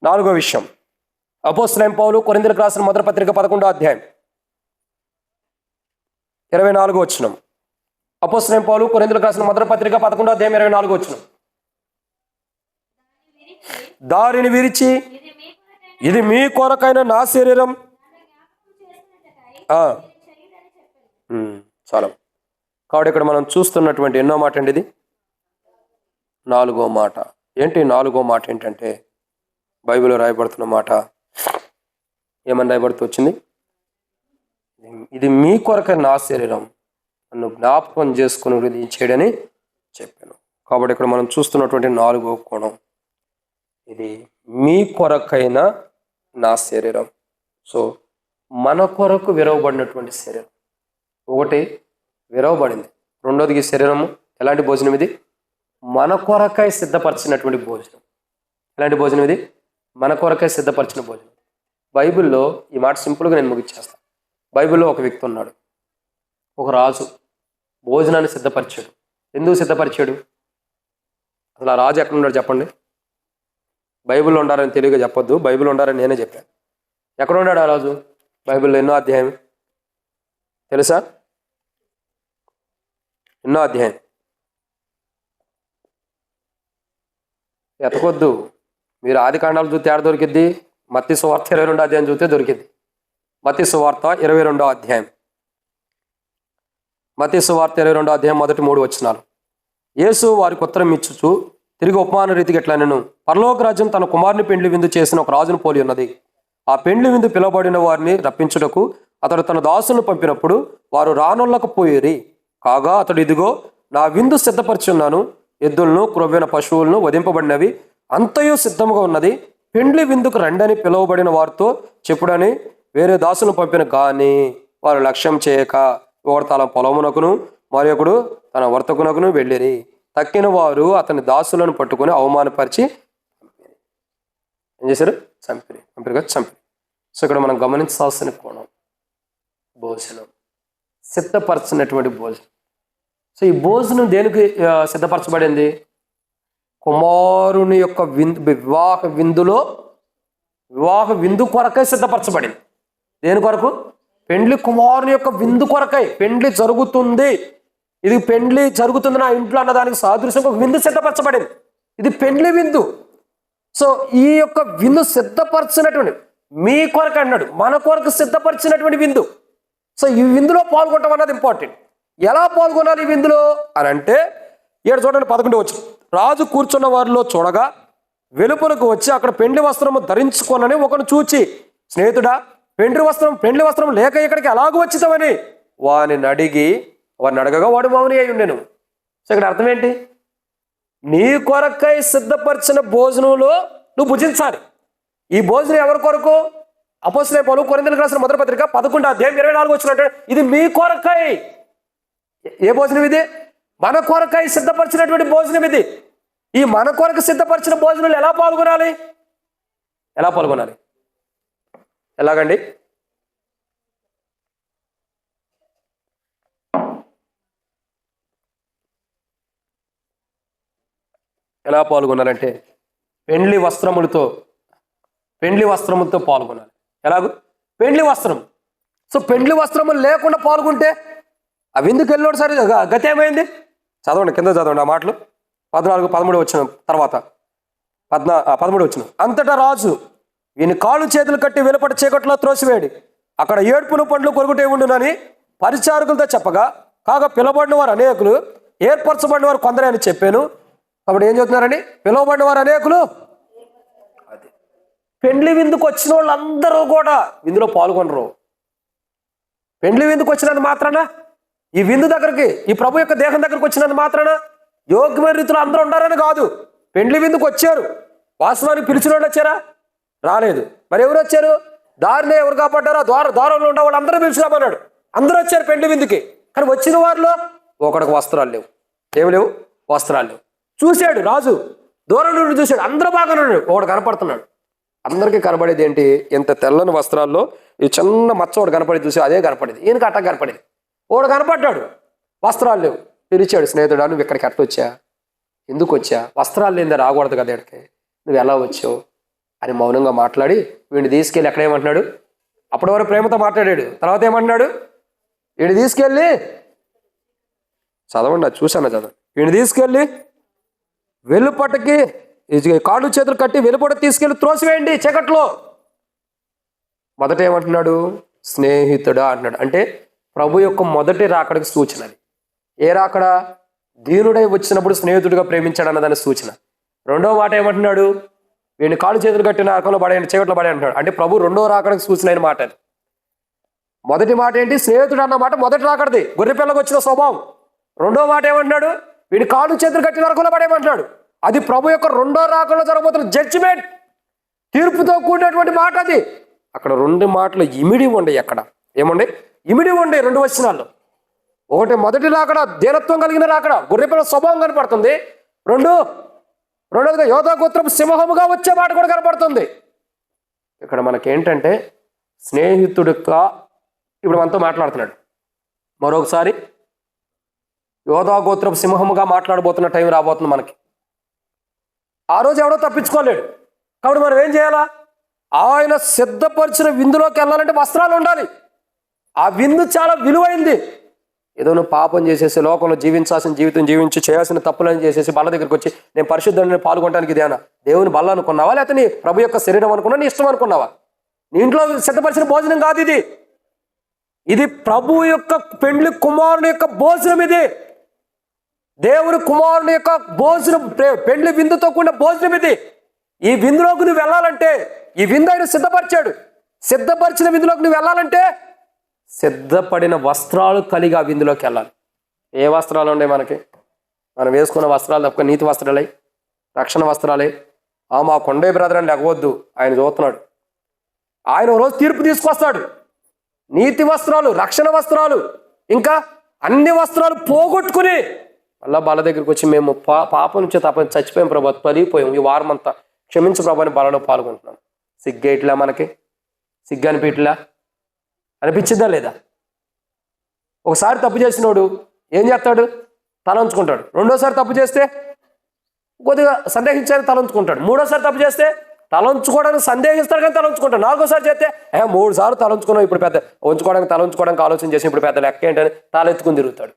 నాలుగో విషయం, అపోస్తలుడైన పౌలు కొరింథీయులకు రాసిన మొదటి పత్రిక 11వ అధ్యాయం 24వ వచనం. అపోస్తలుడైన పౌలు కొరింథీయులకు రాసిన మొదటి పత్రిక 11వ అధ్యాయం 24వ వచనం. దారిని విరిచి ఇది మీ కొరకైన నా శరీరం. చాలా కాబట్టి ఇక్కడ మనం చూస్తున్నటువంటి ఎన్నో మాట అండి ఇది, నాలుగో మాట. ఏంటి నాలుగో మాట ఏంటంటే, బైబిల్లో రాయబడుతున్న మాట ఏమని రాయబడుతూ వచ్చింది? ఇది మీ కొరకైన నా శరీరం, నన్ను జ్ఞాపకం చేసుకుని ఇది చేయడని చెప్పాను. కాబట్టి ఇక్కడ మనం చూస్తున్నటువంటి నాలుగో కోణం, ఇది మీ కొరకైన నా శరీరం. సో మన కొరకు విరవబడినటువంటి శరీరం. ఒకటి విరవబడింది, రెండోది ఈ శరీరము ఎలాంటి భోజనం ఇది? మన కొరకై సిద్ధపరిచినటువంటి భోజనం. ఎలాంటి భోజనం ఇది? మన కొరకై సిద్ధపరిచిన భోజనం. బైబిల్లో ఈ మాట సింపుల్గా నేను ముగిచ్చేస్తాను. బైబిల్లో ఒక వ్యక్తి ఉన్నాడు, ఒక రాజు భోజనాన్ని సిద్ధపరిచాడు. ఎందుకు సిద్ధపరిచాడు? అసలు ఆ రాజు ఎక్కడ ఉన్నాడు చెప్పండి? బైబిల్లో ఉండాలని తెలివిగా చెప్పొద్దు, బైబిల్లో ఉండాలని నేనే చెప్పాను. ఎక్కడ ఉన్నాడు ఆ రాజు? బైబిల్లో ఎన్నో అధ్యాయం తెలుసా? ఎన్నో అధ్యాయం ఎతకొద్దు. మీరు ఆది కాండాలు చూస్తే ఏడ దొరికిద్ది? మత్తయి సువార్త 22వ అధ్యాయం చూస్తే దొరికిద్ది. మత్తయి సువార్త 22వ అధ్యాయం, మత్తయి సువార్త 22వ అధ్యాయం మొదటి 3 వచనాలు. యేసు వారికి ఉత్తరం ఇచ్చుచు తిరిగి ఉపమాన రీతికి ఎట్లా, నేను పరలోక రాజ్యం తన కుమారుని పెండ్లి విందు చేసిన ఒక రాజును పోలి ఉన్నది. ఆ పెండ్లి విందు పిలువబడిన వారిని రప్పించుటకు అతడు తన దాసులను పంపినప్పుడు వారు రానొల్లకపోయేరి. కాగా అతడు, ఇదిగో నా విందు సిద్ధపరిచున్నాను, ఎద్దులను క్రొవ్వైన పశువులను వధింపబడినవి అంతయు సిద్ధముగా ఉన్నది, పెండ్లి విందుకు రండని పిలువబడిన వారితో చెప్పుడని వేరే దాసులను పంపిన. కానీ వారు లక్ష్యం చేయక ఒకడు తన పొలమునకును మరొకడు తన వర్తకునకును వెళ్ళిరి. తక్కిన వారు అతని దాసులను పట్టుకుని అవమానపరిచి ఏం చేశారు? చంపిరి. సో ఇక్కడ మనం గమనించాల్సిన కోణం, భోజనం, సిద్ధపరచినటువంటి భోజనం. సో ఈ భోజనం దేనికి సిద్ధపరచబడింది? కుమారుని యొక్క వివాహ విందు కొరకై సిద్ధపరచబడింది. దేని కొరకు? పెండ్లి కుమారుని యొక్క విందు కొరకై. పెండ్లి జరుగుతుంది, ఇది పెండ్లి జరుగుతుంది నా ఇంట్లో అన్నదానికి సాదృశ్యంగా విందు సిద్ధపరచబడింది. ఇది పెండ్లి విందు. సో ఈ యొక్క విందు సిద్ధపరచినటువంటి, మీ కొరకు అన్నాడు, మన కొరకు సిద్ధపరిచినటువంటి విందు. సో ఈ విందులో పాల్గొనడం అన్నది ఇంపార్టెంట్. ఎలా పాల్గొనాలి ఈ విందులో అని అంటే, 7 చూడండి 11 వచ్చి, రాజు కూర్చున్న వారిలో చూడగా వెలుపలకు వచ్చి అక్కడ పెండ్లి వస్త్రము ధరించుకోనని ఒకను చూచి, స్నేహితుడా, పెండ్లి వస్త్రం లేక ఇక్కడికి ఎలాగూ వచ్చితావని వారిని అడగగా వాడు మౌని అయి ఉండెను. సో ఇక్కడ అర్థం ఏంటి? నీ కొరకై సిద్ధపరిచిన భోజనంలో నువ్వు భుజించాలి. ఈ భోజనం ఎవరి కొరకు? అపోస్తలుడైన పౌలు కొరింథీయులకు రాసిన మొదటి పత్రిక 11వ అధ్యాయం 24వ వచనం, ఇది మీ కొరకై. ఏ భోజనం ఇది? మన కొరకై సిద్ధపరిచినటువంటి భోజనం ఇది. ఈ మన కొరకు సిద్ధపరిచిన భోజనాలు ఎలా పాల్గొనాలి? ఎలాగండి? ఎలా పాల్గొనాలంటే పెండ్లి వస్త్రములతో పాల్గొనాలి. ఎలాగూ? పెండ్లి వస్త్రం. సో పెండ్లి వస్త్రములు లేకుండా పాల్గొంటే అవి ఎందుకు వెళ్ళాడు? సరే గతి ఏమైంది? చదవండి, కింద చదవండి ఆ మాటలు. 14, 13 వచ్చిన తర్వాత 13 వచ్చిన. అంతటా రాజు ఈయన కాళ్ళు చేతులు కట్టి వెలుపటి చీకట్లో త్రోసివేడి, అక్కడ ఏడ్పును పండ్లు కొరుకుటే ఉండునని పరిచారకులతో చెప్పగా, కాగా పిలవబడిన వారు అనేకులు, ఏర్పరచబడిన వారు కొందరే అని చెప్పాను. కాబట్టి ఏం చెప్తున్నారని? పిలువబడిన వారు అనేకులు. అది పెండ్లి విందుకు వచ్చిన వాళ్ళందరూ కూడా విందులో పాల్గొనరు. పెండ్లి విందుకు వచ్చినంత మాత్రాన, ఈ విందు దగ్గరికి, ఈ ప్రభు యొక్క దేహం దగ్గరికి వచ్చినంత మాత్రాన యోగ్యమైన రీతిలో అందరూ ఉండారని కాదు. పెండ్లి విందుకు వచ్చారు. వాస్తవానికి పిలిచిన వాళ్ళు వచ్చారా? రాలేదు. మరి ఎవరు వచ్చారు? దారినే ఎవరు కాపాడ్డారో ద్వారంలో ఉన్న వాళ్ళు అందరూ పిలిచిరామన్నాడు. అందరూ వచ్చారు పెండ్లి విందుకి. కానీ వచ్చిన వారిలో ఒకడికి వస్త్రాలు లేవు. ఏమి లేవు? వస్త్రాలు లేవు. చూశాడు రాజు, దూరం నుండి చూశాడు, అందరూ బాగానే ఉన్నాడు, ఒకడు కనపడుతున్నాడు. అందరికీ కనపడేది ఏంటి? ఎంత తెల్లని వస్త్రాల్లో ఈ చిన్న మచ్చ ఒకటి కనపడేది, చూసి అదే కనపడేది. ఈయనకి అట్ట కనపడేది. ఒకడు కనపడ్డాడు, వస్త్రాలు లేవు. పిలిచాడు, స్నేహితుడా నువ్వు ఇక్కడికి ఎట్ట వచ్చా? ఎందుకు వచ్చా? వస్త్రాలు లేదే రాకూడదు కదా ఇక్కడికి, నువ్వు ఎలా వచ్చావు అని మౌనంగా మాట్లాడి వీడిని తీసుకెళ్ళి ఎక్కడేమంటున్నాడు, అప్పటి వరకు ప్రేమతో మాట్లాడాడు, తర్వాత ఏమంటున్నాడు, వీడిని తీసుకెళ్ళి చదవండి, అది చూశాను చదవండి. వీడిని తీసుకెళ్ళి వెలుపటకి కాళ్ళు చేతులు కట్టి వెలుపట తీసుకెళ్ళి త్రోసివేయండి చీకట్లో. మొదట ఏమంటున్నాడు, స్నేహితుడా అంటున్నాడు. అంటే ప్రభు యొక్క మొదటి రాకడికి సూచన అది. ఏ రాకడ? దీనుడై వచ్చినప్పుడు స్నేహితుడిగా ప్రేమించాడు అన్నదాని సూచన. రెండో మాట ఏమంటున్నాడు, వీడిని కాళ్ళు చేతులు కట్టిన నరకంలో పడేయండి, చీకట్లో పడే అంటున్నాడు. అంటే ప్రభు రెండో రాకడికి సూచన అయిన మాట అది. మొదటి మాట ఏంటి, స్నేహితుడు అన్న మాట మొదటి రాకడిది, గొర్రె పిల్లకి వచ్చిన స్వభావం. రెండో మాట ఏమంటున్నాడు, వీడిని కాళ్ళు చేతులు కట్టిన నరకంలో పడేయమంటున్నాడు. అది ప్రభు యొక్క రెండో రాకడలో జరగబోతున్న జడ్జిమెంట్, తీర్పుతో కూడినటువంటి మాట అది. అక్కడ రెండు మాటలు ఇమిడి ఉండే. ఎక్కడ ఏముండే? ఇమిడి ఉండే రెండు వచనాల్లో. ఒకటి మొదటి రాకడ, దీనత్వం కలిగిన రాకడ, గొర్రెపిల్ల స్వభావం కనపడుతుంది. రెండోదిగా యోధా గోత్రపు సింహముగా వచ్చే మాట కూడా కనపడుతుంది. ఇక్కడ మనకేంటంటే స్నేహితుడిగా ఇప్పుడు మనతో మాట్లాడుతున్నాడు. మరొకసారి యోధా గోత్రపు సింహముగా మాట్లాడబోతున్న టైం రాబోతుంది మనకి. ఆ రోజు ఎవడో తప్పించుకోలేడు. కాబట్టి మనం ఏం చేయాలా? ఆయన సిద్ధపరిచిన విందులోకి వెళ్ళాలంటే వస్త్రాలు ఉండాలి. ఆ విందు చాలా విలువైంది. ఏదో నువ్వు పాపం చేసేసి లోకంలో జీవించాల్సిన జీవితం జీవించి చేయాల్సిన తప్పులను చేసేసి బల్ల దగ్గరికి వచ్చి నేను పరిశుద్ధంగా పాల్గొనడానికి ఇదేనా దేవుని బల్ల అనుకున్నావా, లేకపోతే నీ ప్రభు యొక్క శరీరం అనుకున్నా, నీ ఇష్టం అనుకున్నావా? నీ ఇంట్లో సిద్ధపరిచిన భోజనం కాదు ఇది. ఇది ప్రభు యొక్క పెండ్లి కుమారుని యొక్క భోజనం. ఇది దేవుని కుమారుని యొక్క భోజనం, పెండ్లి విందుతో కూడిన భోజనం ఇది. ఈ విందులోకి నువ్వు వెళ్ళాలంటే, ఈ విందు ఆయన సిద్ధపరిచాడు. సిద్ధపరిచిన విందులోకి నువ్వు వెళ్ళాలంటే సిద్ధపడిన వస్త్రాలు కలిగి ఆ విందులోకి వెళ్ళాలి. ఏ వస్త్రాలు ఉన్నాయి మనకి? మనం వేసుకున్న వస్త్రాలు తప్ప నీతి వస్త్రాలే, రక్షణ వస్త్రాలే. మా కొండే బ్రదర్ అని లేకపోవద్దు, ఆయన చూస్తున్నాడు. ఆయన రోజు తీర్పు తీసుకొస్తాడు. నీతి వస్త్రాలు, రక్షణ వస్త్రాలు, ఇంకా అన్ని వస్త్రాలు పోగొట్టుకుని మళ్ళా బల దగ్గరికి వచ్చి మేము పాపం నుంచి తప్ప చచ్చిపోయాం ప్రభా, తొలిగిపోయాం, ఈ వారం అంతా క్షమించు ప్రభాని బలలో పాల్గొంటున్నాం. సిగ్గేట్లా మనకి? సిగ్గు అనిపించట్లా? అనిపించిందా లేదా? ఒకసారి తప్పు చేసినోడు ఏం చేస్తాడు? తలంచుకుంటాడు. రెండోసారి తప్పు చేస్తే కొద్దిగా సందేహించాలని తలంచుకుంటాడు. మూడోసారి తప్పు చేస్తే తలంచుకోవడానికి సందేహిస్తాడు కానీ తలంచుకుంటాడు. నాలుగోసారి చేస్తే 3 సార్లు తలంచుకున్నావు, ఇప్పుడు పెద్ద తలంచుకోవడానికి ఆలోచన చేసి ఇప్పుడు పెద్ద లెక్క ఏంటని తాలెత్తుకుని తిరుగుతాడు.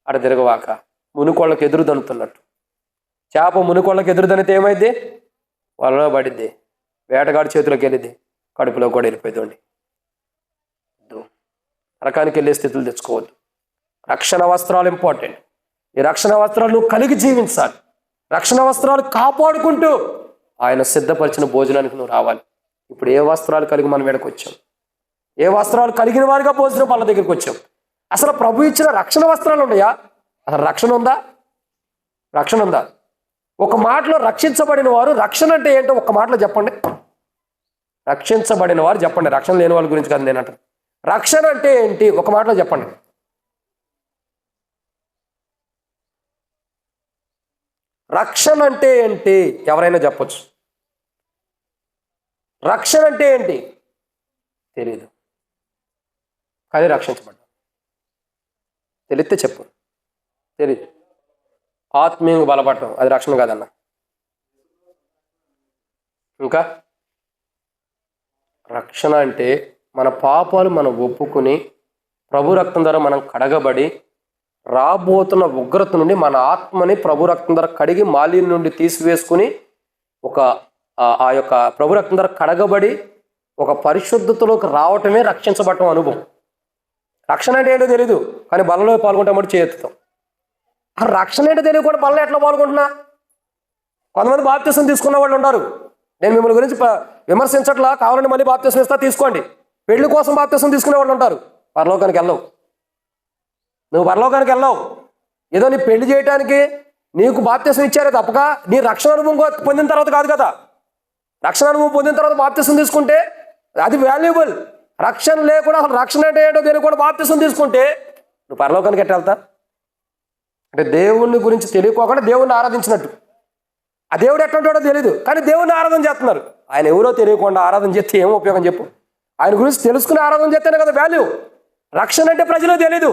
అట తిరగవాక మునుకోళ్ళకి ఎదురు దనుతున్నట్టు. చేప మునుకోళ్ళకి ఎదురు దనితే ఏమైంది? వలలో పడిద్ది, వేటగాడి చేతిలోకి వెళ్ళిద్ది, కడుపులో కూడా వెళ్ళిపోయిందండి. నరకానికి వెళ్ళే స్థితులు తెచ్చుకోవద్దు. రక్షణ వస్త్రాలు ఇంపార్టెంట్. ఈ రక్షణ వస్త్రాలు నువ్వు కలిగి జీవించాలి. రక్షణ వస్త్రాలు కాపాడుకుంటూ ఆయన సిద్ధపరిచిన భోజనానికి నువ్వు రావాలి. ఇప్పుడు ఏ వస్త్రాలు కలిగి మనం వెనక్కి వచ్చాం? ఏ వస్త్రాలు కలిగిన వారిగా భోజనం వాళ్ళ దగ్గరికి వచ్చాం? అసలు ప్రభు ఇచ్చిన రక్షణ వస్త్రాలు ఉన్నాయా? అసలు రక్షణ ఉందా? రక్షణ ఉందా? ఒక మాటలో రక్షించబడిన వారు, రక్షణ అంటే ఏంటో ఒక మాటలో చెప్పండి. రక్షించబడిన వారు చెప్పండి. రక్షణ లేని వాళ్ళ గురించి కాదు నేను అంటాను. రక్షణ అంటే ఏంటి ఒక మాటలో చెప్పండి. రక్షణ అంటే ఏంటి? ఎవరైనా చెప్పొచ్చు. రక్షణ అంటే ఏంటి తెలీదు, కానీ రక్షించబడ్డా. తెలిస్తే చెప్పు. తెలీదు. ఆత్మీయంగా బలపడటం అది రక్షణ కాదన్న. ఇంకా రక్షణ అంటే మన పాపాలు మనం ఒప్పుకుని ప్రభు రక్తం ద్వారా మనం కడగబడి రాబోతున్న ఉగ్రత నుండి మన ఆత్మని ప్రభు రక్తం ద్వారా కడిగి మాలిన్యం నుండి తీసివేసుకుని ఆ యొక్క ప్రభు రక్తం ద్వారా కడగబడి ఒక పరిశుద్ధతలోకి రావటమే రక్షించబడటం అనుభవం. రక్షణ అంటే ఏంటో తెలీదు, కానీ బలలో పాల్గొంటామంటే చేయెత్తుతాం. ఆ రక్షణ ఏంటో తెలియదు కూడా బలలో ఎట్లా పాల్గొంటున్నా? కొంతమంది బాప్తిసం తీసుకున్న వాళ్ళు ఉన్నారు. నేను మిమ్మల్ని గురించి విమర్శించట్లా, కావాలంటే మళ్ళీ బాప్తిసం ఇస్తా, తీసుకోండి. పెళ్లి కోసం బాప్తిసం తీసుకునే వాళ్ళు ఉంటారు. పరలోకానికి వెళ్ళవు. నువ్వు పరలోకానికి వెళ్ళవు. ఏదో నీ పెళ్లి చేయడానికి నీకు బాప్తిసం ఇచ్చారే తప్పక నీ రక్షణ అనుభవం పొందిన తర్వాత కాదు కదా. రక్షణ అనుభవం పొందిన తర్వాత బాప్తిసం తీసుకుంటే అది వాల్యుబుల్. రక్షణ లేకుండా అసలు రక్షణ అంటే ఏంటో దేనికి కూడా బాప్తిసం తీసుకుంటే నువ్వు పరలోకానికి ఎట్లా వెళ్తా? అంటే దేవుని గురించి తెలియకోకుండా దేవుణ్ణి ఆరాధించినట్టు. ఆ దేవుడు ఎట్లాంటాడో తెలియదు, కానీ దేవుణ్ణి ఆరాధన చేస్తున్నారు. ఆయన ఎవరో తెలియకుండా ఆరాధన చేస్తే ఏమో ఉపయోగం చెప్పు? ఆయన గురించి తెలుసుకుని ఆరాధన చేస్తేనే కదా వాల్యూ. రక్షణ అంటే ప్రజలకు తెలీదు,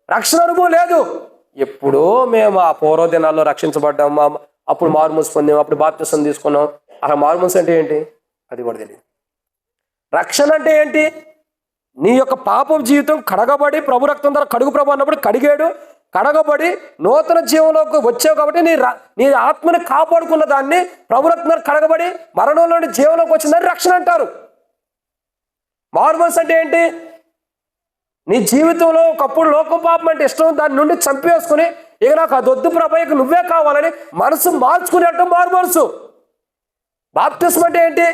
రక్షణ అనుభవం లేదు. ఎప్పుడో మేము ఆ పూర్వ దినాల్లో రక్షించబడ్డాం, అప్పుడు మారుమూసి పొందాం, అప్పుడు బాప్తిసం తీసుకున్నాం, అసలు మారు మనసు అంటే ఏంటి అది కూడా తెలియదు. రక్షణ అంటే ఏంటి? నీ యొక్క పాపం జీవితం కడగబడి ప్రభు రక్తం ద్వారా కడుగు ప్రభు అన్నప్పుడు కడిగాడు, కడగబడి నూతన జీవంలోకి వచ్చావు కాబట్టి నీ ఆత్మని కాపాడుకున్న దాన్ని ప్రభు రక్తం ద్వారా కడగబడి మరణంలోని జీవంలోకి వచ్చిందని రక్షణ అంటారు. మారు మనసు అంటే ఏంటి? నీ జీవితంలో ఒకప్పుడు లోకం పాపం అంటే ఇష్టం, దాని నుండి చంపేసుకుని ఇక నాకు అది వద్దు ప్రభు, ఇక నువ్వే కావాలని మనసు మార్చుకునేట్టు మారు మనసు. బాప్తిస్మం అంటే ఏంటి?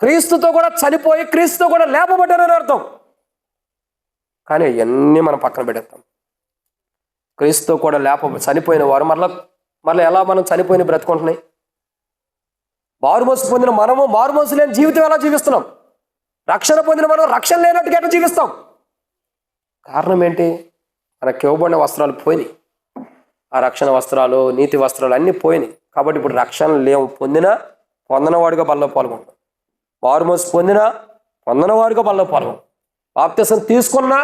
క్రీస్తుతో కూడా చనిపోయి క్రీస్తుతో కూడా లేపబడ్డానని అర్థం. కానీ అవన్నీ మనం పక్కన పెడతాం. క్రీస్తుతో కూడా చనిపోయిన వారు మరలా ఎలా మనం చనిపోయిన బ్రతుకుంటున్నాయి? మారుమనసు పొందిన మనము మారుమనసు లేని జీవితం ఎలా జీవిస్తున్నాం? రక్షణ పొందిన మనం రక్షణ లేనట్టుగా ఎట్లా జీవిస్తాం? కారణం ఏంటి? మనకి ఇవ్వబడిన వస్త్రాలు పోయినాయి. ఆ రక్షణ వస్త్రాలు, నీతి వస్త్రాలు అన్నీ పోయినాయి. కాబట్టి ఇప్పుడు రక్షణ పొందనవాడిగా బల్లో పాల్గొంటాం. మారుమనసు పొందనవాడిగా బల్లో పాల్గొంటాం. బాప్తిసం తీసుకున్నా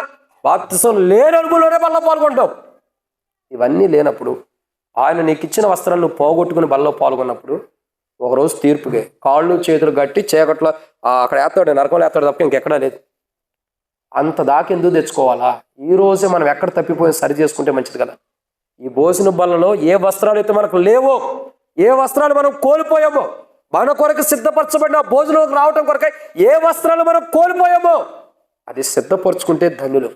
బాప్తిసం లేని అనుభవంలోనే బల్లో పాల్గొంటాం. ఇవన్నీ లేనప్పుడు ఆయన నీకు ఇచ్చిన వస్త్రాలు నువ్వు పోగొట్టుకుని బల్లో పాల్గొన్నప్పుడు ఒకరోజు తీర్పుకే కాళ్ళు చేతులు గట్టి చీకట్లో అక్కడ వేస్తాడు, నరకంలో వేస్తాడు తప్ప ఇంకెక్కడా లేదు. అంత దాకా ఎందుకు తెచ్చుకోవాలా? ఈ రోజే మనం ఎక్కడ తప్పిపోయి సరి చేసుకుంటే మంచిది కదా. ఈ భోజన బల్లలో ఏ వస్త్రాలు అయితే మనకు లేవో, ఏ వస్త్రాలు మనం కోల్పోయామో, మన కొరకు సిద్ధపరచబడిన భోజనంలోకి రావటం కొరకై ఏ వస్త్రాలు మనం కోల్పోయామో అది సిద్ధపరచుకుంటే ధన్యులు.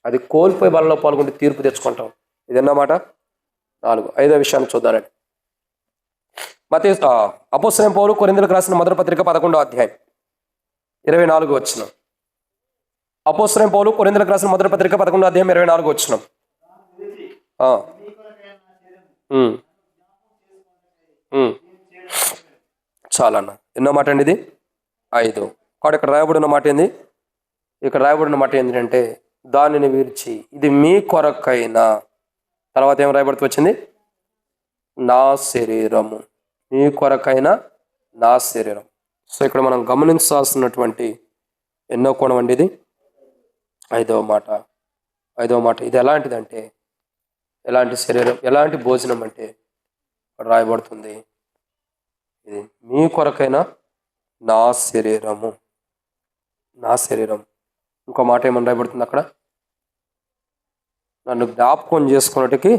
అది కోల్పోయి బలలో పాల్గొంటే తీర్పు తెచ్చుకుంటాం. ఇదన్నమాట. 4. 5వ విషయాన్ని చూద్దానండి. అపోస్తలుడైన పౌలు కొరింథీయులకు రాసిన మొదటి పత్రిక 11వ అధ్యాయం 24వ వచనం. అపోస్తలుడైన పౌలు కొరింథీయులకు రాసిన మొదటి పత్రిక 11వ అధ్యాయం 24వ వచనం. చాలా అన్న. ఎన్నో మాట అండి ఇది? 5. కాబట్టి ఇక్కడ రాయబడిన మాట ఏంది? ఇక్కడ రాయబడిన మాట ఏంటంటే దానిని విరిచి ఇది మీ కొరకైనా, తర్వాత ఏం రాయబడుతూ వచ్చింది? నా శరీరము, మీ కొరకైనా నా శరీరం. సో ఇక్కడ మనం గమనించాల్సినటువంటి ఎన్నో కోణం అండి ఇది. 5వ మాట ఇది ఎలాంటిదంటే, ఎలాంటి శరీరం, ఎలాంటి భోజనం అంటే ఇక్కడ రాయబడుతుంది ఇది మీ కొరకైనా నా శరీరము, నా శరీరం. ఇంకో మాట ఏమని రాయబడుతుంది అక్కడ? నన్ను జ్ఞాపకం చేసుకున్నట్టుకి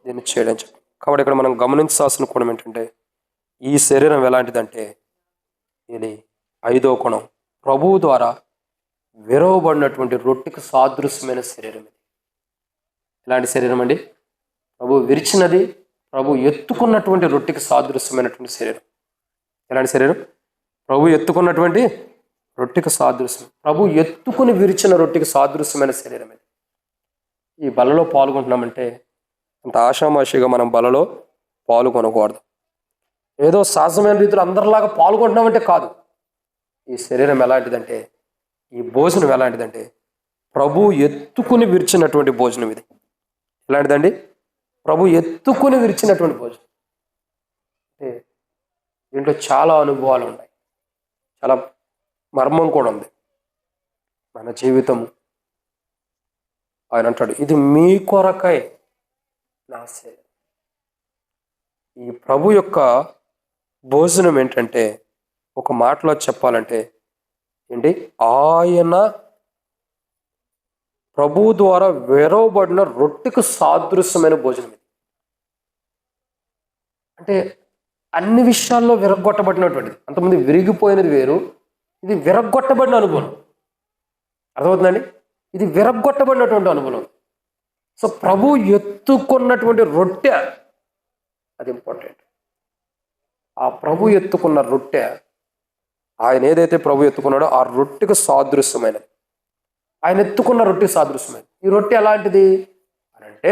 దీన్ని చేయడం చెప్పి. కాబట్టి ఇక్కడ మనం గమనించాల్సిన కోణం ఏంటంటే ఈ శరీరం ఎలాంటిదంటే ఇది 5వ కోణం, ప్రభువు ద్వారా విరవబడినటువంటి రొట్టెకి సాదృశ్యమైన శరీరం ఇది. ఎలాంటి శరీరం అండి? ప్రభు విరిచినది, ప్రభు ఎత్తుకున్నటువంటి రొట్టెకి సాదృశ్యమైనటువంటి శరీరం. ఎలాంటి శరీరం? ప్రభు ఎత్తుకున్నటువంటి రొట్టెకి సాదృశ్యం, ప్రభు ఎత్తుకుని విరిచిన రొట్టెకి సాదృశ్యమైన శరీరం ఇది. ఈ బలలో పాల్గొంటున్నామంటే అంత ఆషామాషిగా మనం బలలో పాల్గొనకూడదు. ఏదో సహజమైన రీతిలో అందరిలాగా పాల్గొంటున్నామంటే కాదు. ఈ శరీరం ఎలాంటిదంటే, ఈ భోజనం ఎలాంటిదంటే ప్రభు ఎత్తుకుని విరిచినటువంటి భోజనం ఇది. ఎలాంటిదండి? ప్రభు ఎత్తుకుని విరిచినటువంటి భోజనం. అంటే దీంట్లో చాలా అనుభవాలు ఉన్నాయి, చాలా మర్మం కూడా ఉంది. మన జీవితం ఆయన అంటాడు ఇది మీ కొరకై నా శరీరం. ఈ ప్రభు యొక్క భోజనం ఏంటంటే ఒక మాటలో చెప్పాలంటే ఏంటి? ఆయన ప్రభు ద్వారా విరవబడిన రొట్టెకు సాదృశ్యమైన భోజనం ఇది. అంటే అన్ని విషయాల్లో విరగొట్టబడినటువంటిది. అంతమంది విరిగిపోయినది వేరు, ఇది విరగొట్టబడిన అనుభవం. అర్థమవుతుందండి? ఇది విరగొట్టబడినటువంటి అనుభవం. సో ప్రభు ఎత్తుకున్నటువంటి రొట్టె అది ఇంపార్టెంట్. ఆ ప్రభు ఎత్తుకున్న రొట్టె, ఆయన ఏదైతే ప్రభు ఎత్తుకున్నాడో ఆ రొట్టెకు సాదృశ్యమైనది. ఆయన ఎత్తుకున్న రొట్టె సాదృశ్యమైనది. ఈ రొట్టె ఎలాంటిది అని అంటే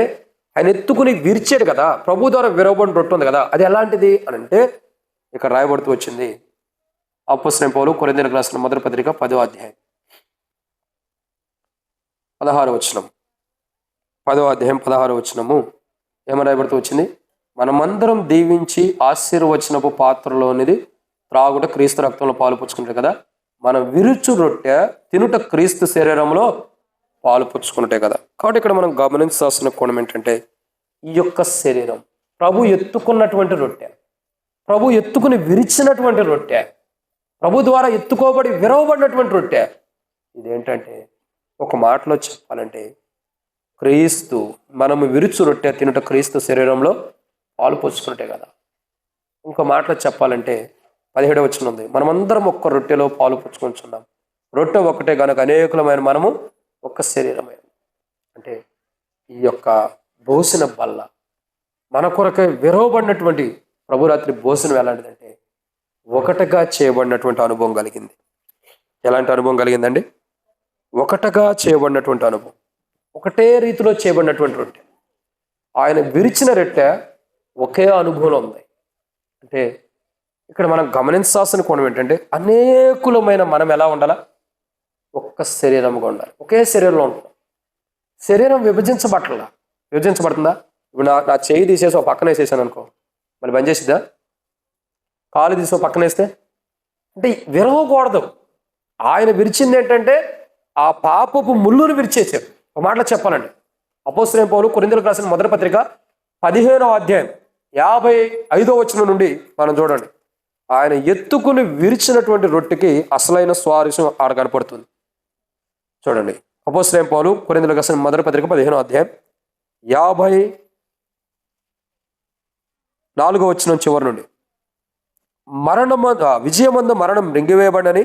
ఆయన ఎత్తుకుని విరిచాడు కదా, ప్రభు ద్వారా విరవబడిన రొట్టె ఉంది కదా, అది ఎలాంటిది అని అంటే ఇక్కడ రాయబడుతూ వచ్చింది. అపోస్తలుడైన పౌలు కొరింథీయులకు రాసిన మొదటి పత్రిక 10వ అధ్యాయం 16వ వచనం. 10వ అధ్యాయం 16వ వచనము ఏమని రాయబడుతూ వచ్చింది? మనమందరం దీవించి ఆశీర్వచనపు పాత్రలోనిది త్రాగుట క్రీస్తు రక్తంలో పాలు పుచ్చుకుంటారు కదా, మనం విరుచు రొట్టె తినుట క్రీస్తు శరీరంలో పాలు పుచ్చుకున్నట్టే కదా. కాబట్టి ఇక్కడ మనం గమనించాల్సిన కోణం ఏంటంటే ఈ యొక్క శరీరం ప్రభు ఎత్తుకున్నటువంటి రొట్టె, ప్రభు ఎత్తుకుని విరిచినటువంటి రొట్టె, ప్రభు ద్వారా ఎత్తుకోబడి విరవబడినటువంటి రొట్టె. ఇదేంటంటే ఒక మాటలో చెప్పాలంటే క్రీస్తు, మనము విరుచు రొట్టె తినుట క్రీస్తు శరీరంలో పాలు పోసుకున్నట్టే కదా. ఇంకో మాటలో చెప్పాలంటే 17వ వచనం ఉంది, మనమందరం ఒక్క రొట్టెలో పాలు పుచ్చుకుంటున్నాం, రొట్టె ఒక్కటే కనుక అనేకులమైన మనము ఒక్క శరీరమైన. అంటే ఈ యొక్క భోజన బల్ల మన కొరకే విరవబడినటువంటి ప్రభురాత్రి భోజనం ఎలాంటిదంటే ఒకటిగా చేయబడినటువంటి అనుభవం కలిగింది. ఎలాంటి అనుభవం కలిగిందండి? ఒకటిగా చేయబడినటువంటి అనుభవం, ఒకటే రీతిలో చేయబడినటువంటి రొట్టె. ఆయన విరిచిన రొట్టె ఒకే అనుభవంలో ఉంది. అంటే ఇక్కడ మనం గమనించాల్సిన కోణం ఏంటంటే అనేకులమైన మనం ఎలా ఉండాలా? ఒక్క శరీరంగా ఉండాలి, ఒకే శరీరంలో ఉంటాం. శరీరం విభజించబడుతుందా? ఇప్పుడు నా చేయి తీసేసి ఒక పక్కన వేసేసాను అనుకో, మళ్ళీ బంద్ చేసిద్దా? కాలు తీసి ఒక పక్కన వేస్తే అంటే విరవకూడదు. ఆయన విరిచింది ఏంటంటే ఆ పాపపు ముళ్ళును విరిచేశారు. ఒక మాటలో చెప్పాలండి, అపోస్తలుడైన పౌలు కొరింథీయులకు రాసిన మొదటి పత్రిక 15వ అధ్యాయం 55వ వచనం నుండి మనం చూడండి. ఆయన ఎత్తుకుని విరిచినటువంటి రొట్టెకి అసలైన స్వారస్యం ఆడ కనపడుతుంది. చూడండి, అపోస్తలుడైన పౌలు కొరింథీయులకు రాసిన మొదటి పత్రిక 15వ అధ్యాయం 54వ వచనం చివరి నుండి, విజయమందు మరణం రింగివేయబడని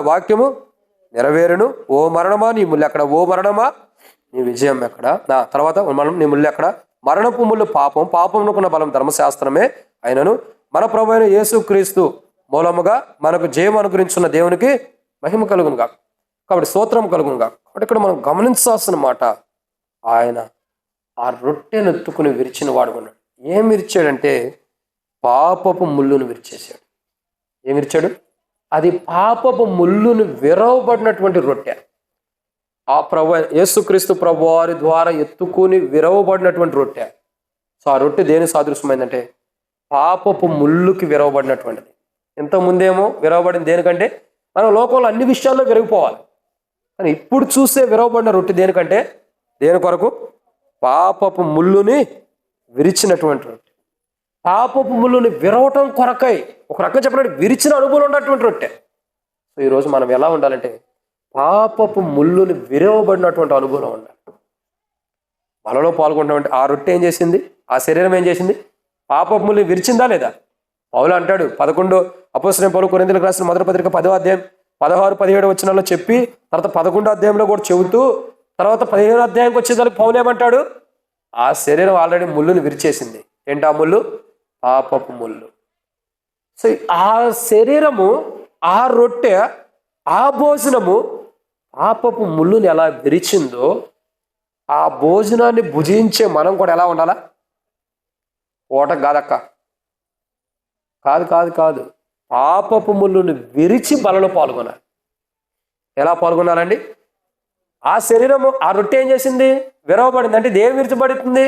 వాక్యము నెరవేరును. ఓ మరణమా నీ ముళ్ళు ఎక్కడ? ఓ మరణమా నీ విజయం ఎక్కడ? నా తర్వాత నీ ముళ్ళు ఎక్కడ? మరణపు ముళ్ళు పాపం, పాపమునకున్న బలం ధర్మశాస్త్రమే అయినను మన ప్రభు అయిన యేసుక్రీస్తు మూలముగా మనకు జయం అనుగ్రహించున్న దేవునికి మహిమ కలుగునుగా. కాబట్టి స్తోత్రం కలుగునుగా. కాబట్టి ఇక్కడ మనం గమనించాల్సిన మాట, ఆయన ఆ రొట్టెను ఎత్తుకుని విరిచిన వాడు ఉన్నాడు. ఏం విరిచాడంటే పాపపు ముళ్ళును విరిచేశాడు. ఏం విరిచాడు? అది పాపపు ముళ్ళును విరవబడినటువంటి రొట్టె. ఆ ప్రభు యేసుక్రీస్తు ప్రభు వారి ద్వారా ఎత్తుకుని విరవబడినటువంటి రొట్టె. సో ఆ రొట్టె దేని సాదృశ్యమైందంటే పాపపు ముళ్ళుకి విరవబడినటువంటిది. ఇంతకుముందేమో విరవబడింది దేనికంటే మనం లోకంలో అన్ని విషయాల్లో విరిగిపోవాలి, కానీ ఇప్పుడు చూసే విరవబడిన రొట్టె దేనికంటే దేని కొరకు? పాపపు ముళ్ళుని విరిచినటువంటి రొట్టె. పాపపు ముళ్ళుని విరవటం కొరకై ఒక రకంగా చెప్పినట్టు విరిచిన అనుభవం ఉన్నటువంటి రొట్టె. సో ఈరోజు మనం ఎలా ఉండాలంటే పాపపు ముళ్ళుని విరవబడినటువంటి అనుభవం ఉండాలి. బలలో పాల్గొంటామంటే ఆ రొట్టె ఏం చేసింది? ఆ శరీరం ఏం చేసింది? పాపపు ముళ్ళుని విరిచిందా లేదా? పౌలు అంటాడు 11 అపోస్తలుడైన పౌలు కొరింథీయులకు రాసిన మొదటి పత్రిక 10వ అధ్యాయం 16-17 వచనాల్లో చెప్పి తర్వాత 11వ అధ్యాయంలో కూడా చెబుతూ తర్వాత 15వ అధ్యాయంకి వచ్చేసరికి పౌలు ఏమంటాడు? ఆ శరీరం ఆల్రెడీ ముళ్ళుని విరిచేసింది. ఏంటి ఆ ముళ్ళు? పాపపు ముళ్ళు. సో ఆ శరీరము, ఆ రొట్టె, ఆ భోజనము పాపపు ముళ్ళుని ఎలా విరిచిందో ఆ భోజనాన్ని భుజించే మనం కూడా ఎలా ఉండాలా? ఓట కాదక్క, కాదు కాదు కాదు పాపపు ముళ్ళుని విరిచి బలలో పాల్గొనాలి. ఎలా పాల్గొనాలండి? ఆ శరీరము, ఆ రొట్టె ఏం చేసింది? విరవబడింది. అంటే ఇది ఏం విరిచబడుతుంది?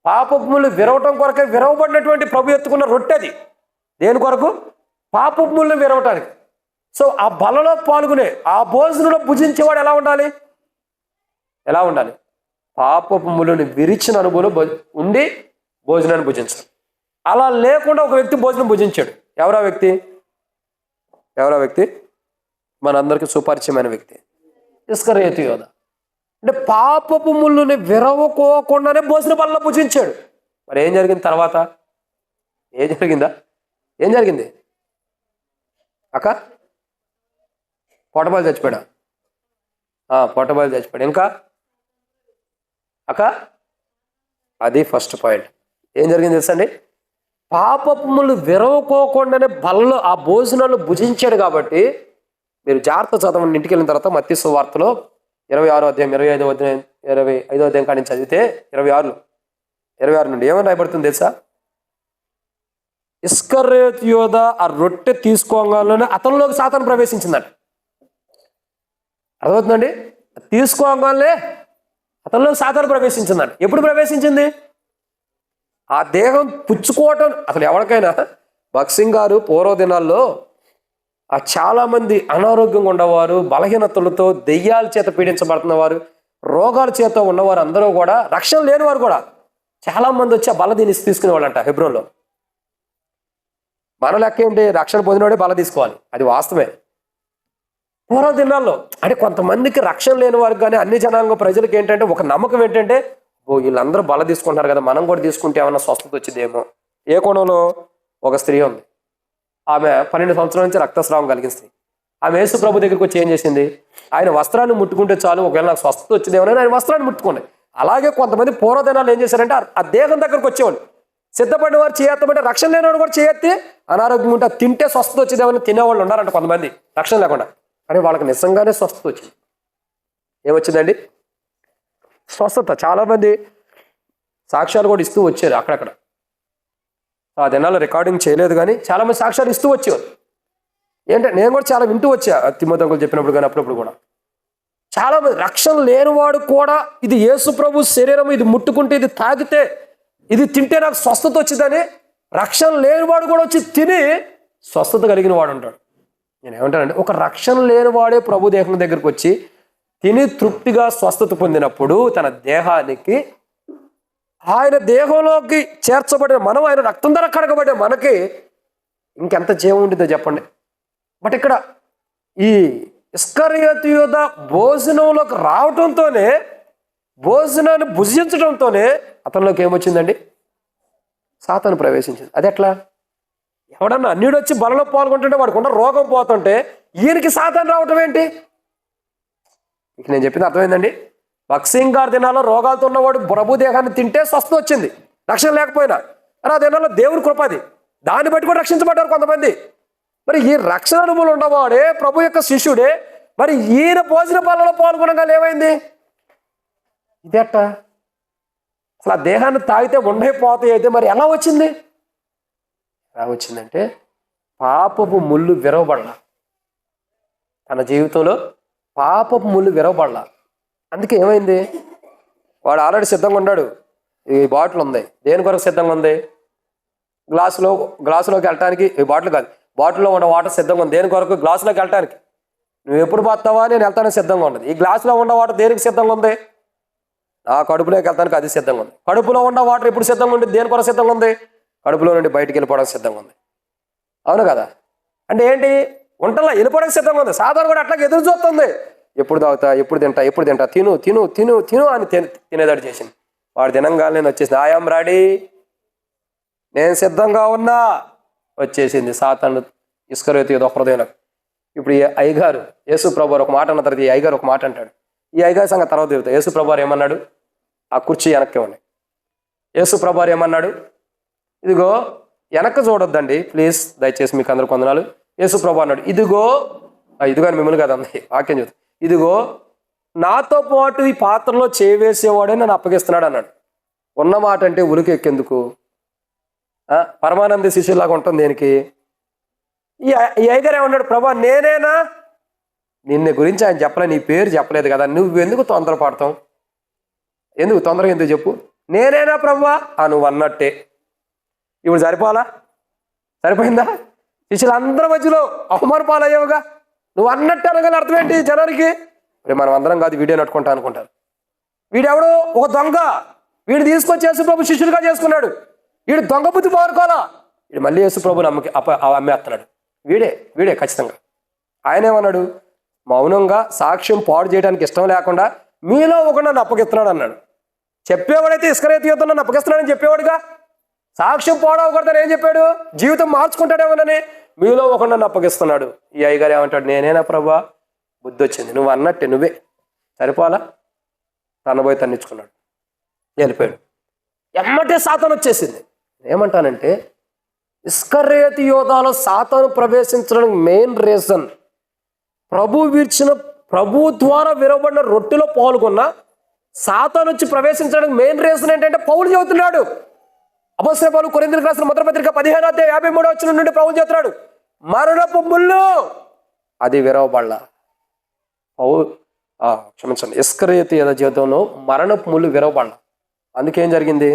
పాపపు ముళ్ళు విరవటం కొరకే విరవబడినటువంటి ప్రభు ఎత్తుకున్న రొట్టె. అది దేని కొరకు? పాపపు ముళ్ళు విరవటానికి. సో ఆ బలలో పాల్గొనే, ఆ భోజనంలో భుజించేవాడు ఎలా ఉండాలి? ఎలా ఉండాలి? పాపపు ముళ్ళుని విరిచిన అనుభవం ఉండి భోజనాన్ని భుజించాలి. అలా లేకుండా ఒక వ్యక్తి భోజనం భుజించాడు. ఎవరా వ్యక్తి? మనందరికీ సుపరిచయమైన వ్యక్తి ఇస్కరియోతు యోధ. అంటే పాపపు ముళ్ళుని విరవకోకుండానే భోజన బలలో భుజించాడు. మరి ఏం జరిగింది తర్వాత? ఏం జరిగింది అక్క? పొట్టబాలు చచ్చిపోయాడా? పొట్టబాలు చచ్చిపోయాడు. ఇంకా అక్క, అది ఫస్ట్ పాయింట్. ఏం జరిగింది తెలుసండి? పాపపు ముళ్ళు విరవకోకుండానే బలలో ఆ భోజనాలు భుజించాడు. కాబట్టి మీరు జాగ్రత్త చదవండి. ఇంటికి వెళ్ళిన తర్వాత మత్తయి సువార్తలో 26వ అధ్యాయం 25వ అధ్యాయం కాడి నుంచి చదివితే 26 నుండి ఏమని రాయబడుతుంది తెలుసా? ఇస్కరియోతు యోధ ఆ రొట్టె తీసుకోగానే అతనిలోకి సాతాను ప్రవేశించిందట. అర్థమవుతుందండి? తీసుకోగానే అతనిలోకి సాతాను ప్రవేశించిందంట. ఎప్పుడు ప్రవేశించింది? ఆ దేహం పుచ్చుకోవటం. అసలు ఎవరికైనా భక్సింగ్ గారు పూర్వ దినాల్లో చాలామంది అనారోగ్యంగా ఉన్నవారు, బలహీనతలతో, దెయ్యాల చేత పీడించబడుతున్నవారు, రోగాల చేత ఉన్నవారు అందరూ కూడా, రక్షణ లేనివారు కూడా చాలామంది వచ్చి ఆ బల దీన్ని తీసుకునేవాళ్ళంట హెబ్రోన్లో. మన లెక్క ఏంటి? రక్షణ పొందినోడే బల తీసుకోవాలి, అది వాస్తవమే. పూర్వ దినాల్లో అంటే కొంతమందికి రక్షణ లేని వారికి కానీ అన్ని జనాంగ ప్రజలకు ఏంటంటే ఒక నమ్మకం ఏంటంటే, వీళ్ళందరూ బల తీసుకుంటారు కదా, మనం కూడా తీసుకుంటే ఏమన్నా స్వస్థత వచ్చిందేమో. ఏ కోణంలో? ఒక స్త్రీ ఉంది, ఆమె 12 సంవత్సరాల నుంచి రక్తస్రావం కలిగిన స్త్రీ. ఆమె యేసు ప్రభు దగ్గరికి వచ్చి ఏం చేసింది? ఆయన వస్త్రాన్ని ముట్టుకుంటే చాలు, ఒకవేళ నాకు స్వస్థత వచ్చిందేమో ఆయన వస్త్రాన్ని ముట్టుకోండి. అలాగే కొంతమంది పూర్వదినాలు ఏం చేశారంటే ఆ దేహం దగ్గరకు వచ్చేవాళ్ళు, సిద్ధపడిన వారు చేయెత్తమంటే రక్షణ లేనివాడు కూడా చేయెత్తి అనారోగ్యం ఉంటే తింటే స్వస్థత వచ్చేదేమని తినేవాళ్ళు ఉన్నారంట కొంతమంది రక్షణ లేకుండా. కానీ వాళ్ళకి నిజంగానే స్వస్థత వచ్చింది. ఏమొచ్చిందండి? స్వస్థత. చాలామంది సాక్ష్యాలు కూడా ఇస్తూ వచ్చారు అక్కడక్కడ. ఆ దినాల్లో రికార్డింగ్ చేయలేదు కానీ చాలామంది సాక్ష్యాలు ఇస్తూ వచ్చేవారు. ఏంటంటే నేను కూడా చాలా వింటూ వచ్చా తిమ్మోతికి చెప్పినప్పుడు కానీ అప్పుడప్పుడు కూడా. చాలామంది రక్షణ లేనివాడు కూడా ఇది యేసు ప్రభు శరీరం, ఇది ముట్టుకుంటే, ఇది తాగితే, ఇది తింటే నాకు స్వస్థత వచ్చిందని రక్షణ లేనివాడు కూడా వచ్చి తిని స్వస్థత కలిగిన వాడు ఉంటాడు. నేను ఏమంటానంటే, ఒక రక్షణ లేనివాడే ప్రభు దేహం దగ్గరికి వచ్చి తిని తృప్తిగా స్వస్థత పొందినప్పుడు తన దేహానికి, ఆయన దేహంలోకి చేర్చబడిన మనం, ఆయన రక్తం ధర కడగబడే మనకి ఇంకెంత జీవం ఉంటుందో చెప్పండి. బట్ ఇక్కడ ఈ ఇస్కరియోతు యూదా భోజనంలోకి రావటంతోనే, భోజనాన్ని భుజించడంతోనే అతనిలోకి ఏమొచ్చిందండి? సాతాను ప్రవేశించింది. అది ఎట్లా? ఎవడన్నా అన్యుడు వచ్చి బలలో పాల్గొంటుంటే వాడికి ఉన్న రోగం పోతుంటే ఈయనకి సాతాను రావటం ఏంటి? ఇక నేను చెప్పింది అర్థమైందండి. బక్సింగ్ గారి దినాల్లో రోగాలతో ఉన్నవాడు ప్రభు దేహాన్ని తింటే స్వస్థత వచ్చింది, రక్షణ లేకపోయినా. మరి ఆ దినాల్లో దేవుని కృపది, దాన్ని బట్టి కూడా రక్షించబడ్డారు కొంతమంది. మరి ఈ రక్షణ అనుభవం ఉన్నవాడే, ప్రభు యొక్క శిష్యుడే, మరి ఈయన భోజన పాలలో పాల్గొనగా ఏమైంది? ఇదేట అసలు ఆ దేహాన్ని తాగితే ఉండైపోతాయి. అయితే మరి ఎలా వచ్చింది? ఎలా వచ్చిందంటే పాపపు ముళ్ళు విరవబడలా. తన జీవితంలో పాపపు ముళ్ళు విరవబడలా. అందుకే ఏమైంది? వాడు ఆల్రెడీ సిద్ధంగా ఉన్నాడు. ఈ బాటిల్ ఉంది, దేని కొరకు సిద్ధంగా ఉంది? గ్లాసులోకి వెళ్ళటానికి. ఈ బాటిల్ కాదు, బాటిల్లో ఉన్న వాటర్ సిద్ధంగా ఉంది. దేని కొరకు? గ్లాసులోకి వెళ్ళటానికి. నువ్వు ఎప్పుడు పోతావా, నేను వెళ్తానికి సిద్ధంగా ఉన్నది. ఈ గ్లాసులో ఉన్న వాటర్ దేనికి సిద్ధంగా ఉంది? నా కడుపులోకి వెళ్తానికి అది సిద్ధంగా ఉంది. కడుపులో ఉన్న వాటర్ ఎప్పుడు సిద్ధంగా ఉంది? దేని కొరకు సిద్ధంగా ఉంది? కడుపులో నుండి బయటికి వెళ్ళిపోవడానికి సిద్ధంగా ఉంది. అవును కదా? అంటే ఏంటి? వంటల్లో వెళ్ళిపోవడానికి సిద్ధంగా ఉంది. సాధారణ కూడా అట్లాగే ఎదురు చూస్తుంది. ఎప్పుడు తాగుతా, ఎప్పుడు తింటా, తిను తిను తిను తిను అని తినేదాడు చేసింది. వాడు తినంగానే నేను వచ్చేసింది. ఐయామ్ రెడీ, నేను సిద్ధంగా ఉన్నా, వచ్చేసింది సాతాను ఇస్కరియోతు యూదా హృదయంలో. ఇప్పుడు ఈ అయ్యగారు యేసు ప్రభు ఒక మాట అన్న తర్వాత ఈ అయ్యగారు ఒక మాట అంటాడు. ఈ అయ్యగారి సంగతి తర్వాత తిరుగుతాయి. యేసు ప్రభు ఏమన్నాడు? ఆ కుర్చీ వెనక్కి ఇవ్వండి. యేసు ప్రభు ఏమన్నాడు? ఇదిగో వెనక్కి చూడొద్దండి ప్లీజ్, దయచేసి, మీకు అందరు కొందనాలు. యేసు ప్రభు అన్నాడు, ఇదిగో అని మిమ్మల్ని కదా అంది వాక్యం చూద్దాం. ఇదిగో నాతో పాటు ఈ పాత్రలో చేవేసేవాడే నన్ను అప్పగిస్తున్నాడు అన్నాడు. ఉన్న మాట అంటే ఉలికి ఎక్కేందుకు? పరమానంద శిష్యులాగా ఉంటుంది దేనికి? ఈ అయ్యగారు ఏమన్నాడు? ప్రభా నేనేనా? నిన్ను గురించి ఆయన చెప్పలే, నీ పేరు చెప్పలేదు కదా, నువ్వు ఎందుకు తొందరపడతావు? ఎందుకు తొందరగా ఎందుకు చెప్పు? నేనేనా ప్రభువా? నువ్వు అన్నట్టే. ఇప్పుడు సరిపోయిందా? శిష్యులందరి మధ్యలో అవమాన పాలయ్యావుగా, నువ్వు అన్నట్టు అనగల అర్థం ఏంటి జనానికి? మరి మనం అందరం కాదు వీడియో నట్టుకుంటా అనుకుంటారు. వీడెవడో ఒక దొంగ, వీడు తీసుకొచ్చి యేసుప్రభు శిష్యుడిగా చేసుకున్నాడు. వీడు దొంగ బుద్ధి పారుకోవాలా, వీడు మళ్ళీ యేసుప్రభుని అమ్మేస్తున్నాడు. వీడే ఖచ్చితంగా. ఆయన ఏమన్నాడు? మౌనంగా సాక్ష్యం పాడు చేయడానికి ఇష్టం లేకుండా మీలో ఒక నన్ను అప్పగిస్తున్నాడు అన్నాడు. చెప్పేవాడైతే ఇస్కరియోతు యూదా నన్ను అప్పగిస్తున్నాడని చెప్పేవాడుగా. సాక్ష్యం పాడవకూడదని ఏం చెప్పాడు? జీవితం మార్చుకుంటాడేమోనని మీలో ఒక నన్ను అప్పగిస్తున్నాడు. ఈ అయ్యగారు ఏమంటాడు? నేనేనా ప్రభువా? బుద్ధి వచ్చింది, నువ్వు అన్నట్టే, నువ్వే. సరిపోలా? తనబోయి తన్నించుకున్నాడు, వెళ్ళిపోయాడు. ఎమ్మటే సాతాను వచ్చేసింది. ఏమంటానంటే ఇస్కరియోతు యూదాలో సాతాను ప్రవేశించడానికి మెయిన్ రీజన్, ప్రభు ద్వారా విరవబడిన రొట్టెలో పాల్గొన్న సాతాను వచ్చి ప్రవేశించడానికి మెయిన్ రీజన్ ఏంటంటే పౌలు చెబుతున్నాడు. అపొస్తలుల పౌలు కొరింథీయులకు రాసిన మొదటి పత్రిక 15:53 నుండి పౌలు చెబుతున్నాడు, మరణపు ముళ్ళు అది విరవబడలా. ఇస్కరియోతు యూదా జీవితంలో మరణపు ముళ్ళు విరవబడలా. అందుకేం జరిగింది?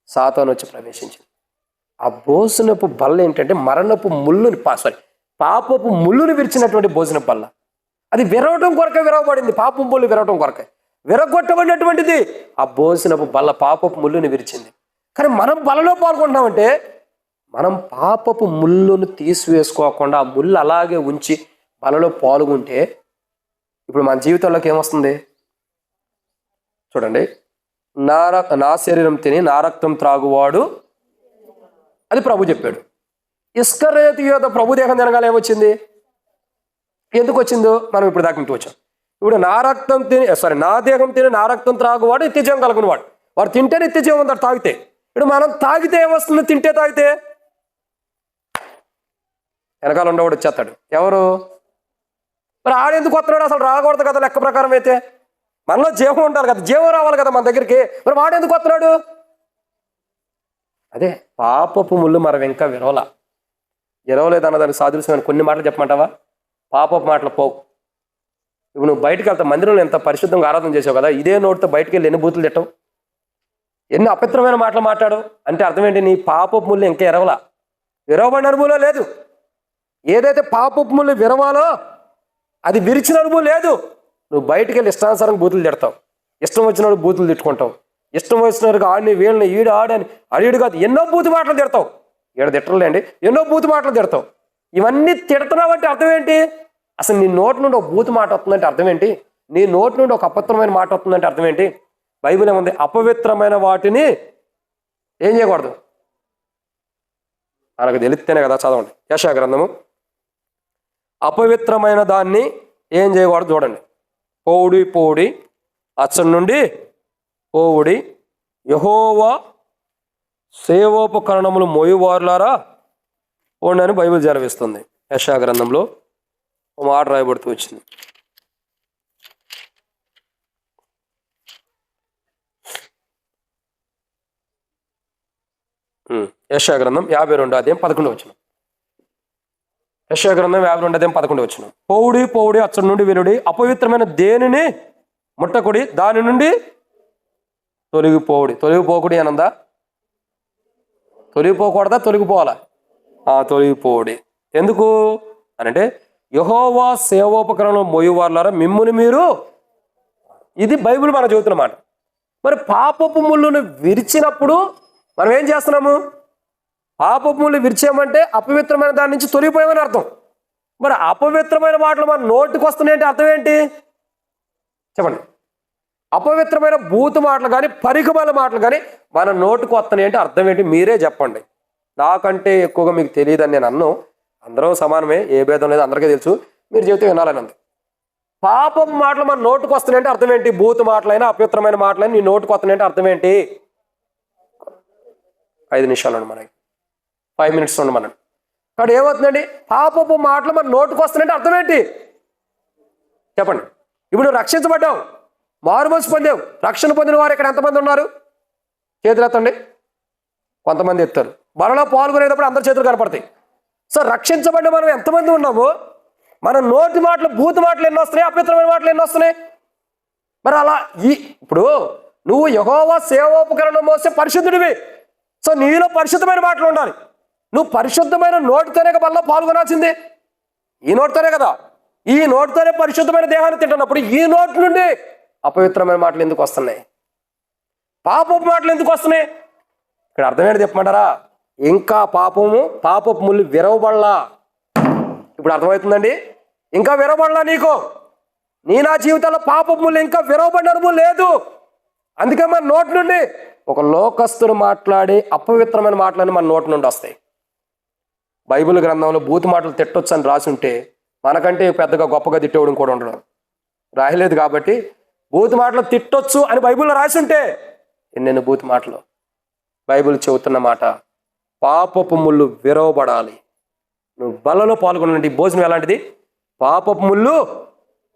సాతాను వచ్చి ప్రవేశించింది. ఆ భోజనపు బల్ల ఏంటంటే మరణపు ముళ్ళుని పాపపు ముళ్ళుని విరిచినటువంటి భోజనపు బల్ల. అది విరవటం కొరకే విరవబడింది. పాపపు ముళ్ళు విరవటం కొరకే విరగొట్టబడినటువంటిది ఆ భోజనపు బల్ల పాపపు ముళ్ళుని విరిచింది. కానీ మనం బలలో పాల్గొంటున్నామంటే మనం పాపపు ముళ్ళును తీసివేసుకోకుండా ఆ ముళ్ళు అలాగే ఉంచి బలలో పాల్గొంటే ఇప్పుడు మన జీవితంలోకి ఏమొస్తుంది చూడండి. నా శరీరం తిని నా రక్తం త్రాగువాడు, అది ప్రభు చెప్పాడు. ఇస్కరియోతు యోధ ప్రభు దేహం తినగాల ఏమొచ్చింది? ఎందుకు వచ్చిందో మనం ఇప్పుడు దాకా ఇంటికి వచ్చాం. ఇప్పుడు నా దేహం తిని నా రక్తం త్రాగువాడు నిత్యజీవం కలుగునవాడు. వాడు తింటే నిత్యజీవం ఉంటాడు తాగితే. ఇప్పుడు మనం తాగితే ఏమొస్తుంది? తింటే తాగితే వెనకాల ఉండవాడు వచ్చేస్తాడు. ఎవరు? మరి ఆడెందుకు వస్తున్నాడు? అసలు రాకూడదు కదా లెక్క ప్రకారం అయితే. మనలో జీవం ఉండాలి కదా, జీవం రావాలి కదా మన దగ్గరికి. మరి వాడెందుకు వస్తున్నాడు? అదే పాపపు ముళ్ళు మనం ఇంకా విరవలేదన్న దానికి సాదృశ్యమైన కొన్ని మాటలు చెప్పమంటావా? పాపపు మాటలు పోవు. ఇప్పుడు నువ్వు బయటకు వెళ్తావు, మందిరంలో ఎంత పరిశుద్ధంగా ఆరాధన చేసావు కదా, ఇదే నోటితో బయటకు వెళ్ళి ఎన్ని బూతులు తిట్టవు, ఎన్ని అపవిత్రమైన మాటలు మాట్లాడు. అంటే అర్థం ఏంటి? నీ పాపపు ముళ్ళు ఇంకా విరవబడిన అనుభవంలో లేదు. ఏదైతే పాపపు ముళ్ళు విరవాలో అది విరిచిన అనుభవం లేదు. నువ్వు బయటికి వెళ్ళి ఇష్టానుసారంగా బూతులు తిడతావు, ఇష్టం వచ్చినప్పుడు బూతులు తిట్టుకుంటావు, ఇష్టం వచ్చినట్టుగా ఆడిని వీళ్ళని ఈడు ఆడని అడియుడు కాదు ఎన్నో బూతు మాటలు తిడతావు. ఈడ తిట్టలేండి, ఎన్నో బూతు మాటలు తిడతావు. ఇవన్నీ తిడుతున్నావు అంటే అర్థం ఏంటి? అసలు నీ నోటి నుండి ఒక బూతు మాట వస్తుందంటే అర్థం ఏంటి? నీ నోటి నుండి ఒక అపవిత్రమైన మాట వస్తుందంటే అర్థం ఏంటి? బైబిల్ ఏముంది? అపవిత్రమైన వాటిని ఏం చేయకూడదు. మనకు తెలిస్తేనే కదా. చదవండి యెషయా గ్రంథము. అపవిత్రమైన దాన్ని ఏం చేయకూడదు చూడండి. పోవుడి అచ్చడి నుండి పోవుడి, యెహోవా సేవోపకరణములు మోయువారులారా పోండి అని బైబిల్ జరవిస్తుంది. యెషయా గ్రంథంలో ఒక మాట రాయబడుతూ వచ్చింది. యెషయా గ్రంథం 52:11. యెషయా గ్రంథం 52:11. పోవుడి అచ్చడి నుండి వినుడి, అపవిత్రమైన దేనిని ముట్టకుడి, దాని నుండి తొలగిపోకుడి అనందా? తొలగిపోకూడదా? తొలగిపోవాలా? తొలగిపోవుడి. ఎందుకు అనంటే యెహోవా సేవోపకరణం మోయువారులారా మిమ్ముని మీరు, ఇది బైబిల్ మనం చెబుతున్నమాట. మరి పాపపు ముళ్ళును విరిచినప్పుడు మనం ఏం చేస్తున్నాము? పాపపు ముళ్ళు విరిచామంటే అపవిత్రమైన దాని నుంచి తొలగిపోయామని అర్థం. మరి అపవిత్రమైన మాటలు మన నోటికి వస్తున్నాయంటే అర్థం ఏంటి చెప్పండి? అపవిత్రమైన బూతు మాటలు కానీ పరికమాల మాటలు కానీ మన నోటికి వస్తున్నాయి అంటే అర్థం ఏంటి? మీరే చెప్పండి. నాకంటే ఎక్కువగా మీకు తెలియదని నేను అన్ను. అందరం సమానమే, ఏ భేదం లేదు, అందరికీ తెలుసు. మీరు చెబితే వినాలని ఉంది. పాపం మాటలు మన నోటికి వస్తున్నాయంటే అర్థం ఏంటి? బూతు మాటలైనా అపవిత్రమైన మాటలైనా నీ నోటికి వస్తున్నాయంటే అర్థం ఏంటి? 5 నిమిషాలు ఉండి మనకి 5 minutes ఉండి మనం కాబట్టి ఏమవుతుందండి? పాపపు మాటలు మన నోటికి వస్తున్నాయంటే అర్థం ఏంటి చెప్పండి? ఇప్పుడు రక్షించబడ్డావు, మారుమనసు పొందావు. రక్షణ పొందిన వారు ఇక్కడ ఎంతమంది ఉన్నారు? చేతులు ఎత్తండి. కొంతమంది ఎత్తారు. మనలో పాల్గొనేటప్పుడు అందరి చేతులు కనపడతాయి. సో రక్షించబడ్డ మనం ఎంతమంది ఉన్నామో మన నోటి మాటలు బూతు మాటలు ఎన్ని వస్తున్నాయి, అపవిత్రమైన మాటలు ఎన్ని వస్తున్నాయి? మరి అలా ఇప్పుడు నువ్వు యెహోవా సేవోపకరణం మోసే పరిశుద్ధుడివి. సో నీలో పరిశుద్ధమైన మాటలు ఉండాలి. నువ్వు పరిశుద్ధమైన నోటితోనే బల్ల పాల్గొనాల్సిందే. ఈ నోటితోనే కదా, ఈ నోటితోనే పరిశుద్ధమైన దేహాన్ని తింటున్నప్పుడు ఈ నోటి నుండి అపవిత్రమైన మాటలు ఎందుకు వస్తున్నాయి? పాపపు మాటలు ఎందుకు వస్తున్నాయి? ఇక్కడ అర్థమేంటి చెప్పమంటారా? ఇంకా పాపపు ముళ్ళు విరవబడలా. ఇప్పుడు అర్థమవుతుందండి? ఇంకా విరవబడలా నీకు. నా జీవితంలో పాపపు ముళ్ళు ఇంకా విరవబడిన అనుభవం లేదు. అందుకే మన నోటి నుండి ఒక లోకస్తులు మాట్లాడి అపవిత్రమైన మాటలని మన నోటి నుండి వస్తాయి. బైబిల్ గ్రంథంలో బూతు మాటలు తిట్టొచ్చు అని రాసి ఉంటే మనకంటే పెద్దగా గొప్పగా తిట్టేవడం కూడా ఉండడం రాయలేదు. కాబట్టి బూతు మాటలు తిట్టొచ్చు అని బైబిల్లో రాసి ఉంటే ఎన్నెన్ని బూతు మాటలు. బైబిల్ చెబుతున్న మాట పాపపు ముళ్ళు విరవబడాలి. నువ్వు బలలో పాల్గొనండి. భోజనం ఎలాంటిది? పాపపు ముళ్ళు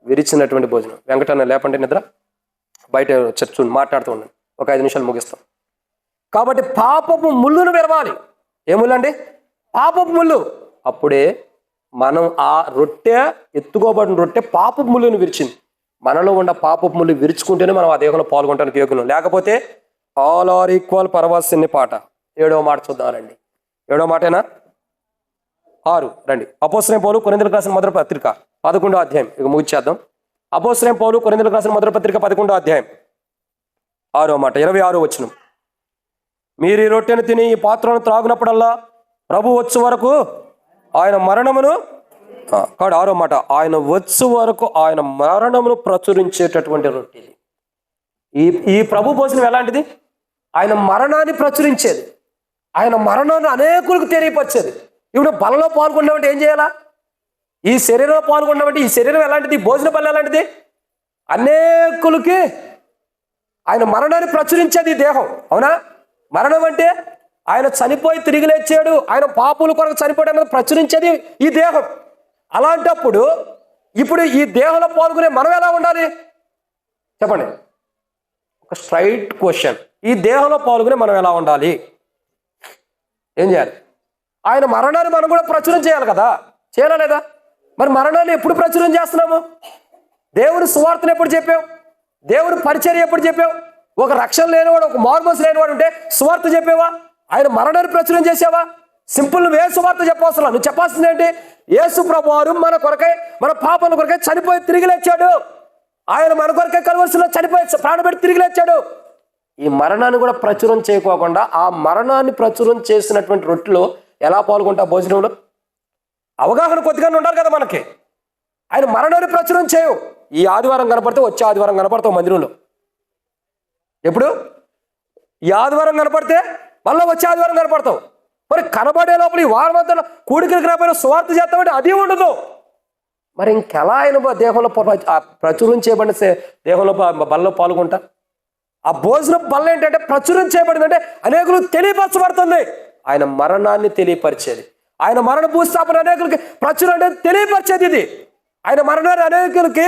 విరిచినటువంటి భోజనం. వెంకటన్న లేపండి, నిద్ర బయట చర్చు మాట్లాడుతూ ఉండండి. ఒక 5 నిమిషాలు ముగిస్తాం. కాబట్టి పాపపు ముళ్ళును విరవాలి. ఏ ముళ్ళు అండి? పాపపు ముళ్ళు. అప్పుడే మనం ఆ రొట్టె, ఎత్తుకోబడిన రొట్టె పాపపు ముళ్ళును విరిచింది. మనలో ఉన్న పాపపు ముళ్ళు విరుచుకుంటేనే మనం ఆ దేహంలో పాల్గొనడానికి యోగ్యం. లేకపోతే ఆల్ ఆర్ ఈక్వల్ పరవాసిన్ని పాట 7వ మాట చూద్దామండి. 7వ మాటేనా? 6 రండి. అపోస్తలుడైన పౌలు కొరింథీయులకు రాసిన మొదటి పత్రిక 11వ అధ్యాయం. ఇక ముగిచేద్దాం. అపోస్తలుడైన పౌలు కొరింథీయులకు రాసిన మొదటి పత్రిక 11వ అధ్యాయం 6వ మాట 26వ వచనం. మీరు ఈ రొట్టెను తిని ఈ పాత్రను త్రాగునప్పుడల్లా ప్రభు వచ్చు వరకు ఆయన మరణమును కాదు 6వ మాట, ఆయన వచ్చు వరకు ఆయన మరణమును ప్రచురించేటటువంటి రొట్టె. ఈ ప్రభు భోజనం ఎలాంటిది? ఆయన మరణాన్ని ప్రచురించేది, ఆయన మరణాన్ని అనేకులకు తెలియపరిచేది. ఇప్పుడు బలలో పాల్గొన్నామంటే ఏం చేయాలా? ఈ శరీరంలో పాల్గొన్నామంటే ఈ శరీరం ఎలాంటిది? భోజన బలి ఎలాంటిది? అనేకులకి ఆయన మరణాన్ని ప్రచురించేది ఈ దేహం. అవునా? మరణం అంటే ఆయన చనిపోయి తిరిగి లేచాడు, ఆయన పాపుల కొరకు చనిపోయాడు అన్నది ప్రచురించేది ఈ దేహం. అలాంటప్పుడు ఇప్పుడు ఈ దేహంలో పాల్గొనే మనం ఎలా ఉండాలి చెప్పండి? ఒక స్ట్రైట్ క్వశ్చన్. ఈ దేహంలో పాల్గొనే మనం ఎలా ఉండాలి? ఏం చేయాలి? ఆయన మరణాన్ని మనం కూడా ప్రచురం చేయాలి కదా, చేయాలా లేదా? మరి మరణాన్ని ఎప్పుడు ప్రచురం చేస్తున్నాము? దేవుని సువార్తను ఎప్పుడు చెప్పావు? దేవుని పరిచర్య ఎప్పుడు చెప్పావు? ఒక రక్షణ లేనివాడు, ఒక మార్మోస్ లేనివాడు ఉంటే సువార్త చెప్పావా? ఆయన మరణాన్ని ప్రచురం చేసావా? సింపుల్, నువ్వు ఏ సువార్త చెప్పవసరం. నువ్వు చెప్పాల్సింది ఏంటి? యేసు ప్రభువారు మన కొరకై, మన పాపల కొరకై చనిపోయి తిరిగి లేచాడు. ఆయన మన కొరకై కలువరిసిలో చనిపోయి ప్రాణపెట్టి తిరిగి లేచాడు. ఈ మరణాన్ని కూడా ప్రచురం చేయకోకుండా ఆ మరణాన్ని ప్రచురం చేసినటువంటి రొట్టెలో ఎలా పాల్గొంటా? భోజనంలో అవగాహన కొద్దిగానే ఉండాలి కదా మనకి. ఆయన మరణాన్ని ప్రచురం చేయవు. ఈ ఆదివారం కనపడితే వచ్చే ఆదివారం కనపడతావు మందిరంలో. ఎప్పుడు? ఈ ఆదివారం కనపడితే మళ్ళీ వచ్చే ఆదివారం కనపడతావు. మరి కనబడే లోపల ఈ వారం అంతా కూడికలకు రాబోయే స్వార్థ చేస్తామంటే అది ఉండదు. మరి ఇంకెలా ఆయన దేహంలో ప్రచురం చేయబడిన దేహంలో బల్లో పాల్గొంటా? ఆ భోజనం బల్ల ఏంటంటే ప్రచురం చేయబడింది అంటే అనేకులు తెలియపరచబడుతుంది. ఆయన మరణాన్ని తెలియపరిచేది, ఆయన మరణ భూస్థాపన అనేకులకి ప్రచురం అంటే తెలియపరిచేది. ఇది ఆయన మరణాన్ని అనేకులకి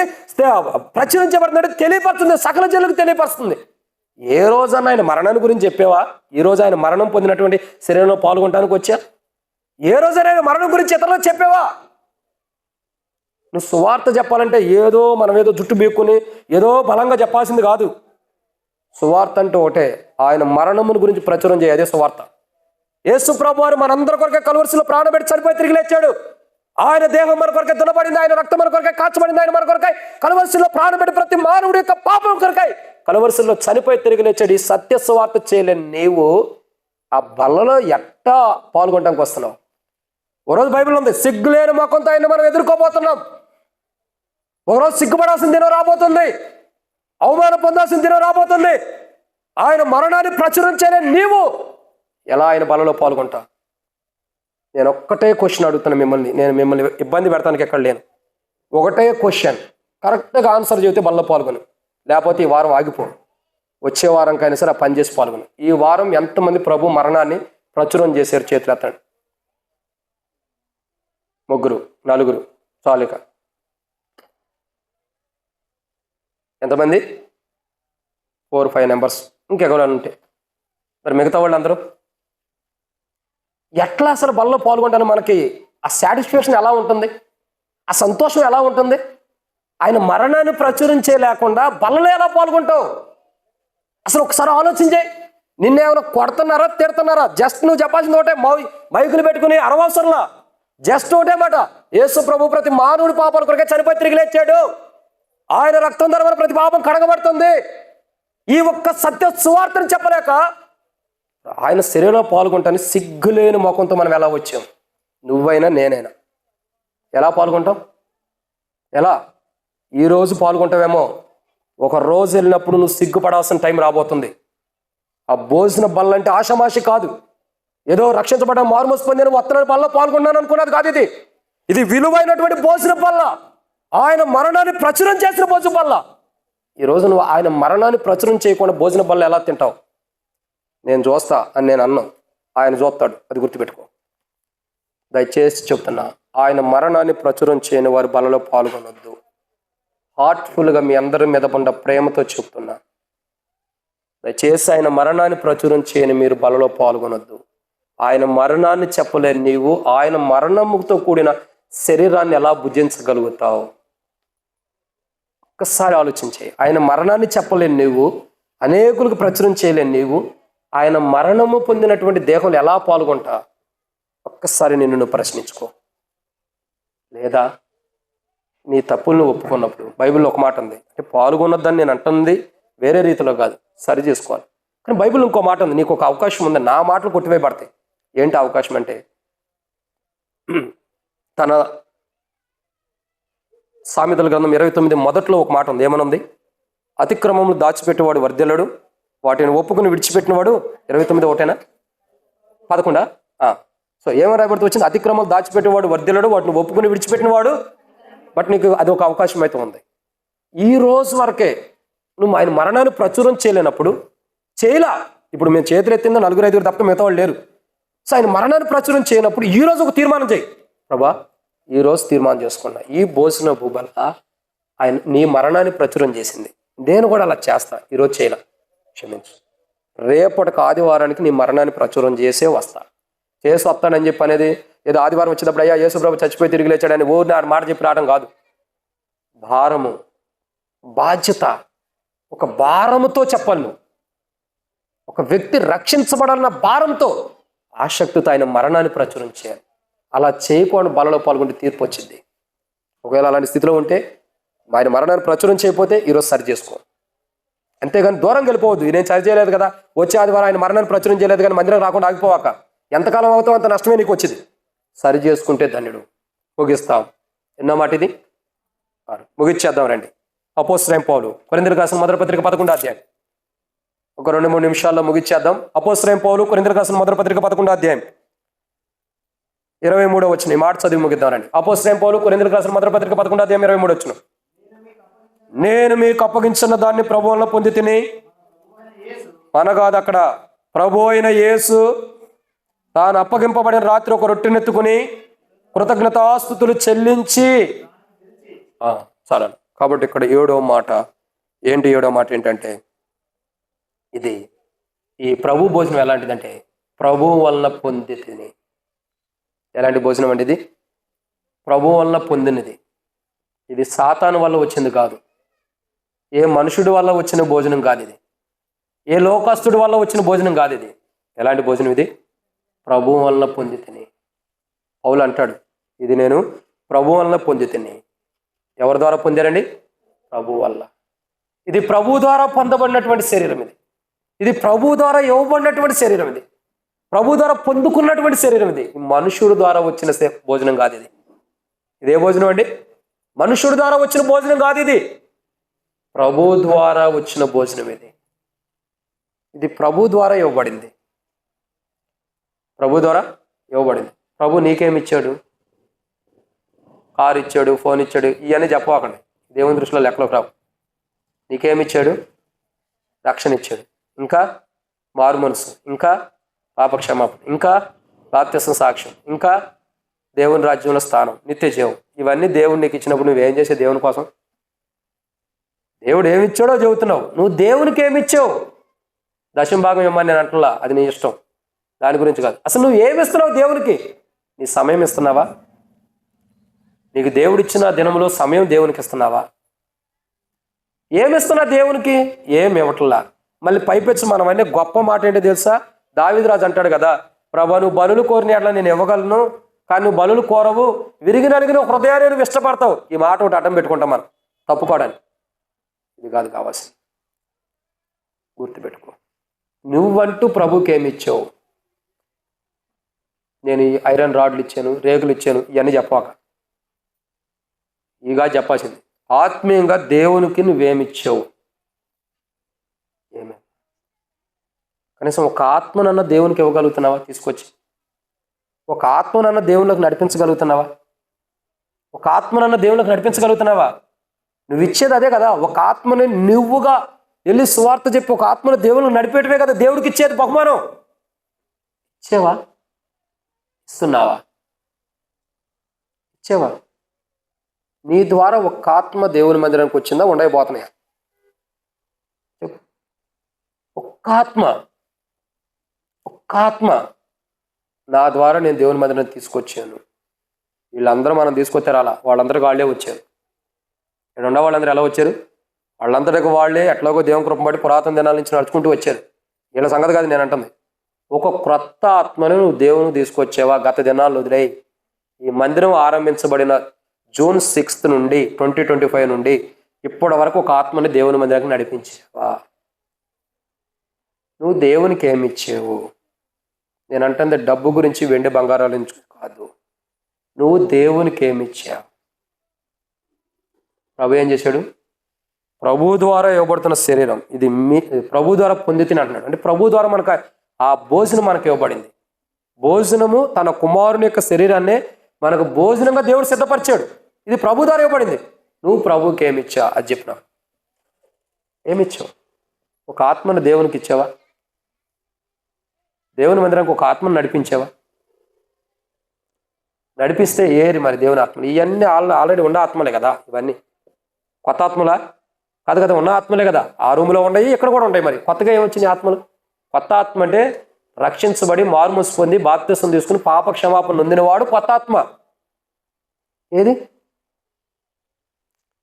ప్రచురించబడుతుందంటే తెలియపరుస్తుంది, సకల జనులకు తెలియపరుస్తుంది. ఏ రోజన్నా ఆయన మరణాన్ని గురించి చెప్పావా? ఈ రోజు ఆయన మరణం పొందినటువంటి శరీరంలో పాల్గొనడానికి వచ్చా? ఏ రోజైనా ఆయన మరణం గురించి ఇతరులకు చెప్పావా? నువ్వు సువార్త చెప్పాలంటే మనం ఏదో జుట్టు బీక్కుని ఏదో బలంగా చెప్పాల్సింది కాదు. సువార్త అంటే ఒకటే, ఆయన మరణమును గురించి ప్రచురం చేయ, అదే సువార్త. యేసు ప్రభువారు మనందరి కొరకే కలువరిసిలో ప్రాణపెట్టి చనిపోయి తిరిగి లేచాడు. ఆయన దేహం మన కొరకే దున్నబడింది, ఆయన రక్తం మన కొరకే కాచబడింది, ఆయన మన కొరకై కలువరిసిలో ప్రాణపెట్టి ప్రతి మానవుడి యొక్క పాపం కొరకై కలువరిసిలో చనిపోయి తిరిగి లేచాడు. ఈ సత్య సువార్త చేయలేని నీవు ఆ బల్లలో ఎట్టా పాల్గొనడానికి వస్తున్నావు? ఒకరోజు బైబిల్ ఉంది, సిగ్గులేని ముఖంతో ఆయన మనం ఎదుర్కోబోతున్నాం. ఒకరోజు సిగ్గుపడాల్సిన దినం రాబోతుంది, అవమానం పొందాల్సిన దినం రాబోతుంది. ఆయన మరణాన్ని ప్రచురం చేయలేని నీవు ఎలా ఆయన బలలో పాల్గొంటా? నేను ఒక్కటే క్వశ్చన్ అడుగుతాను మిమ్మల్ని. నేను మిమ్మల్ని ఇబ్బంది పెడతానికి ఎక్కడ లేను. ఒకటే క్వశ్చన్, కరెక్ట్గా ఆన్సర్ చెబితే బలలో పాల్గొను, లేకపోతే ఈ వారం ఆగిపో. వచ్చే వారంకైనా సరే ఆ పని చేసి పాల్గొను. ఈ వారం ఎంతమంది ప్రభు మరణాన్ని ప్రచురం చేశారు? చేతులు ఎత్తండి. 3, 4 చాలుక. ఎంతమంది? 4, 5 నెంబర్స్. ఇంకెవరైనా ఉంటే మరి మిగతా వాళ్ళు అందరూ ఎట్లా అసలు బలలో పాల్గొంటాను? మనకి ఆ సాటిస్ఫాక్షన్ ఎలా ఉంటుంది? ఆ సంతోషం ఎలా ఉంటుంది? ఆయన మరణాన్ని ప్రచురించే లేకుండా బలలో ఎలా పాల్గొంటావు? అసలు ఒకసారి ఆలోచించే. నిన్నేమైనా కొడుతున్నారా, తిడుతున్నారా? జస్ట్ నువ్వు చెప్పాల్సింది ఒకటే, మైకులు పెట్టుకుని అరవసరంలా. జస్ట్ ఒకటే మాట, యేసు ప్రభు ప్రతి మానవుడి పాపాల కొరకే చనిపోయి తిరిగి లేచాడు. ఆయన రక్తం ద్వారా ప్రతి పాపం కడగబడుతుంది. ఈ ఒక్క సత్య సువార్తను చెప్పలేక ఆయన శరీరంలో పాల్గొంటాను సిగ్గులేని ముఖంతో మనం ఎలా వచ్చాం? నువ్వైనా నేనైనా ఎలా పాల్గొంటాం? ఎలా? ఈరోజు పాల్గొంటావేమో, ఒక రోజు వెళ్ళినప్పుడు నువ్వు సిగ్గుపడాల్సిన టైం రాబోతుంది. ఆ భోజన బల్ల అంటే ఆషామాషి కాదు, ఏదో రక్షించబడ్డ మార్మోస్ పొందిన వత్తన బల్ల పాల్గొన్నాను అనుకున్నది కాదు. ఇది విలువైనటువంటి భోజన బల్ల, ఆయన మరణాన్ని ప్రచురం చేసిన భోజన బల్ల. ఈరోజు నువ్వు ఆయన మరణాన్ని ప్రచురం చేయకుండా భోజన బల్ల ఎలా తింటావు? నేను చూస్తా అని నేను అన్నాను, ఆయన చూస్తాడు, అది గుర్తుపెట్టుకో. దయచేసి చెప్తున్నా, ఆయన మరణాన్ని ప్రచురం చేయని వారి బలలో పాల్గొనొద్దు. హార్ట్ఫుల్గా మీ అందరి మీద ఉన్న ప్రేమతో చెప్తున్నా, దయచేసి ఆయన మరణాన్ని ప్రచురం చేయని మీరు బలలో పాల్గొనొద్దు. ఆయన మరణాన్ని చెప్పలేని నీవు ఆయన మరణముతో కూడిన శరీరాన్ని ఎలా భుజించగలుగుతావు? ఒక్కసారి ఆలోచించే. ఆయన మరణాన్ని చెప్పలేని నీవు, అనేకులకు ప్రచురం చేయలేని నీవు ఆయన మరణము పొందినటువంటి దేహంలో ఎలా పాల్గొంటా? ఒక్కసారి నిన్ను నువ్వు ప్రశ్నించుకో. లేదా నీ తప్పులు నువ్వు ఒప్పుకున్నప్పుడు, బైబిల్లో ఒక మాట ఉంది, అంటే పాల్గొనొద్దని నేను అంటుంది వేరే రీతిలో కాదు, సరి చేసుకోవాలి. కానీ బైబిల్ ఇంకో మాట ఉంది, నీకు ఒక అవకాశం ఉంది, నా మాటలు కొట్టివేయబడతాయి. ఏంటి అవకాశం అంటే, తన సామెతల గ్రంథం 29 మొదట్లో ఒక మాట ఉంది. ఏమనుంది? అతిక్రమములు దాచిపెట్టేవాడు వర్ధిల్లడు, వాటిని ఒప్పుకుని విడిచిపెట్టినవాడు. 29 ఒకటేనా 11? సో ఏమని రాయబడుతూ వచ్చింది? అతిక్రమాలు దాచిపెట్టేవాడు వర్ధిల్లడు, వాటిని ఒప్పుకుని విడిచిపెట్టినవాడు. బట్ నీకు అది ఒక అవకాశం అయితే ఉంది. ఈ రోజు వరకే నువ్వు ఆయన మరణాన్ని ప్రచురం చేయలేనప్పుడు చేయలా. ఇప్పుడు మేము చేతులు ఎత్తిందో 4-5 తప్ప మిగతా వాళ్ళు లేరు. సో ఆయన మరణాన్ని ప్రచురం చేయనప్పుడు ఈ రోజు ఒక తీర్మానం చేయి. ప్రభా, ఈరోజు తీర్మానం చేసుకున్నా, ఈ భోజన భూబల ఆయన నీ మరణాన్ని ప్రచురం చేసింది, నేను కూడా అలా చేస్తా. ఈరోజు చేయలా, క్షమించు. రేపటికి ఆదివారానికి నీ మరణాన్ని ప్రచురం చేసే వస్తానని చెప్పి అనేది ఏదో ఆదివారం వచ్చేటప్పుడు అయ్యా యేసుప్రభు చచ్చిపోయి తిరిగి లేచాడని ఊరిని మాట చెప్పి రావడం కాదు. భారము, బాధ్యత, ఒక భారముతో చెప్పాలి. నువ్వు ఒక వ్యక్తి రక్షించబడాలన్న భారంతో, ఆసక్తితో ఆయన మరణాన్ని ప్రచురం చేయాలి. అలా చేయకుండా బలలో పాల్గొంటే తీర్పు వచ్చింది. ఒకవేళ అలాంటి స్థితిలో ఉంటే ఆయన మరణాన్ని ప్రచురం చేయకపోతే ఈరోజు సరి చేసుకో. అంతేగాని దూరం వెళ్ళిపోవద్దు. నేను సరి చేయలేదు కదా, వచ్చే ఆదివారం ఆయన మరణాన్ని ప్రచురం చేయలేదు కానీ మందిరం రాకుండా ఆగిపోవాక. ఎంతకాలం అవుతావు అంత నష్టమే నీకు వచ్చింది. సరి చేసుకుంటే ధన్యుడు. ముగిస్తాం. ఎన్నో మాట ఇది, ముగిచ్చేద్దాం రండి. అపోస్తలుడైన పౌలు కొరింథీయులకు రాసిన మొదటి పత్రిక 11వ అధ్యాయం. ఒక 2-3 నిమిషాల్లో ముగిచ్చేద్దాం. అపోస్తలుడైన పౌలు కొరింథీయులకు రాసిన మొదటి పత్రిక 11వ అధ్యాయం 23వ వచనం. ఈ మాట చదివి ముగిద్దాం రండి. అపోస్తలుడైన పౌలు కొరింథీయులకు రాసిన మొదటి పత్రిక 11వ అధ్యాయం 23వ వచనం. నేను మీకు అప్పగించిన దాన్ని ప్రభువు వలన పొంది తిని, అనగాదు అక్కడ ప్రభు అయిన యేసు తాను అప్పగింపబడిన రాత్రి ఒక రొట్టెనెత్తుకుని కృతజ్ఞతాస్తుతులు చెల్లించి చాలు. కాబట్టి ఇక్కడ 7వ మాట ఏంటంటే ఇది ఈ ప్రభు భోజనం ఎలాంటిదంటే ప్రభువు వలన పొంది తిని. ఎలాంటి భోజనం అంటే ఇది? ప్రభువు వలన పొందినది. ఇది సాతాను వల్ల వచ్చింది కాదు, ఏ మనుషుడి వల్ల వచ్చిన భోజనం కాదు ఇది, ఏ లోకస్తుడి వల్ల వచ్చిన భోజనం కాదు ఇది. ఎలాంటి భోజనం ఇది? ప్రభువు వలన పొంది తిని. పౌలు అంటాడు, ఇది నేను ప్రభువు వలన పొంది తిని. ఎవరి ద్వారా పొందారండి? ప్రభు వల్ల. ఇది ప్రభు ద్వారా పొందబడినటువంటి శరీరం. ఇది ప్రభు ద్వారా ఇవ్వబడినటువంటి శరీరం. ఇది ప్రభు ద్వారా పొందుకున్నటువంటి శరీరం. ఇది మనుషుడు ద్వారా వచ్చిన భోజనం కాదు ఇది. ఇదే భోజనం అండి? మనుషుడి ద్వారా వచ్చిన భోజనం కాదు ఇది, ప్రభు ద్వారా వచ్చిన భోజనం ఇది. ఇది ప్రభు ద్వారా ఇవ్వబడింది. ప్రభు ద్వారా ఇవ్వబడింది. ప్రభు నీకేమిచ్చాడు? కారు ఇచ్చాడు, ఫోన్ ఇచ్చాడు, ఇవన్నీ చెప్పకండి. దేవుని దృష్టిలో లెక్కలోకి రావు. నీకేమిచ్చాడు? రక్షణ ఇచ్చాడు, ఇంకా మారు మనసు, ఇంకా పాపక్షమాపణ, ఇంకా బాప్తిస్మ సాక్ష్యం, ఇంకా దేవుని రాజ్యంలో స్థానం, నిత్య జీవం. ఇవన్నీ దేవుడు నీకు ఇచ్చినప్పుడు నువ్వేం చేసే దేవుని కోసం? దేవుడు ఏమిచ్చాడో చెబుతున్నావు. నువ్వు దేవునికి ఏమిచ్చావు? దశమ భాగం ఇవ్వమని నేను అంటున్నా, అది నీ ఇష్టం, దాని గురించి కాదు. అసలు నువ్వు ఏమి ఇస్తున్నావు దేవునికి? నీ సమయం ఇస్తున్నావా? నీకు దేవుడిచ్చిన దినంలో సమయం దేవునికి ఇస్తున్నావా? ఏమిస్తున్నా దేవునికి? ఏమి ఇవ్వట్లా. మళ్ళీ పైపెచ్చు మనం అన్నీ గొప్ప మాట ఏంటో తెలుసా? దావీదు రాజు అంటాడు కదా, ప్రభా నువ్వు బలులు కోరిన అట్లా నేను ఇవ్వగలను, కానీ నువ్వు బలులు కోరవు, విరిగి నలిగిన హృదయాన్ని నువ్వు ఇష్టపడతావు. ఈ మాట ఒకటి అడ్డం పెట్టుకుంటాం మనం తప్పుకోవడానికి. ఇది కాదు కావాల్సింది. గుర్తుపెట్టుకో, నువ్వంటూ ప్రభుకి ఏమి ఇచ్చావు? నేను ఈ ఐరన్ రాడ్లు ఇచ్చాను, రేకులు ఇచ్చాను, ఇవన్నీ చెప్పాక. ఇగా చెప్పాల్సింది ఆత్మీయంగా దేవునికి నువ్వేమిచ్చావు? ఏమే కనీసం ఒక ఆత్మనన్న దేవునికి ఇవ్వగలుగుతున్నావా? తీసుకొచ్చి ఒక ఆత్మనన్న దేవుళ్ళకి నడిపించగలుగుతున్నావా? ఒక ఆత్మనన్న దేవుళ్ళకి నడిపించగలుగుతున్నావా? నువ్వు ఇచ్చేది అదే కదా. ఒక ఆత్మని నువ్వుగా వెళ్ళి సువార్త చెప్పి ఒక ఆత్మను దేవుళ్ళకి నడిపేయటమే కదా దేవుడికి ఇచ్చేది బహుమానం. ఇచ్చేవా? ఇస్తున్నావా? ఇచ్చేవా? నీ ద్వారా ఒక ఆత్మ దేవుని మందిరానికి వచ్చిందా? ఉండైపోతున్నాయా? ఒక్క ఆత్మ నా ద్వారా నేను దేవుని మందిరాన్ని తీసుకొచ్చాను. వీళ్ళందరూ మనం తీసుకొచ్చారు, అలా వాళ్ళందరికీ వాళ్ళే వచ్చారు. ఇక్కడ ఉన్న వాళ్ళందరూ ఎలా వచ్చారు? వాళ్ళందరికీ వాళ్ళే ఎట్లాగో దేవుని కృప బట్టి పురాతన దినాల నుంచి నడుచుకుంటూ వచ్చారు. వీళ్ళ సంగతి కాదు నేను అంటుంది. ఒక క్రొత్త ఆత్మను నువ్వు దేవునికి తీసుకొచ్చావా? గత దినాలు వదిలేయి. ఈ మందిరం ఆరంభించబడిన జూన్ 6 నుండి 2025 నుండి ఇప్పటి వరకు ఒక ఆత్మని దేవుని మందిరానికి నడిపించావా? నువ్వు దేవునికి ఏమి ఇచ్చావు? నేను అంటుంది డబ్బు గురించి, వెండి బంగారాల నుంచి కాదు. నువ్వు దేవునికి ఏమిచ్చావు? ప్రభు ఏం చేశాడు? ప్రభు ద్వారా ఇవ్వబడుతున్న శరీరం ఇది ప్రభు ద్వారా పొందితిని అంటున్నాడు. అంటే ప్రభు ద్వారా మనకు ఆ భోజనం మనకు ఇవ్వబడింది. భోజనము తన కుమారుని యొక్క శరీరాన్నే మనకు భోజనంగా దేవుడు సిద్ధపరిచాడు. ఇది ప్రభు ద్వారా ఇవ్వబడింది. నువ్వు ప్రభుకి ఏమిచ్చావు? అది చెప్పినావు. ఏమిచ్చావు? ఒక ఆత్మను దేవునికి ఇచ్చావా? దేవుని మందిరానికి ఒక ఆత్మను నడిపించావా? నడిపిస్తే ఏరి మరి దేవుని ఆత్మలు ఇవన్నీ ఆల్రెడీ ఉన్న ఆత్మలే కదా. ఇవన్నీ కొత్త ఆత్మలా కాదు కదా, ఉన్న ఆత్మలే కదా. ఆ రూమ్లో ఉన్నాయి, ఇక్కడ కూడా ఉంటాయి. మరి కొత్తగా ఏమొచ్చినాయి ఆత్మలు? కొత్త ఆత్మ అంటే రక్షించబడి మారుమూసి పొంది బాప్తిసం తీసుకుని పాప క్షమాపణ నొందినవాడు కొత్త ఆత్మ. ఏది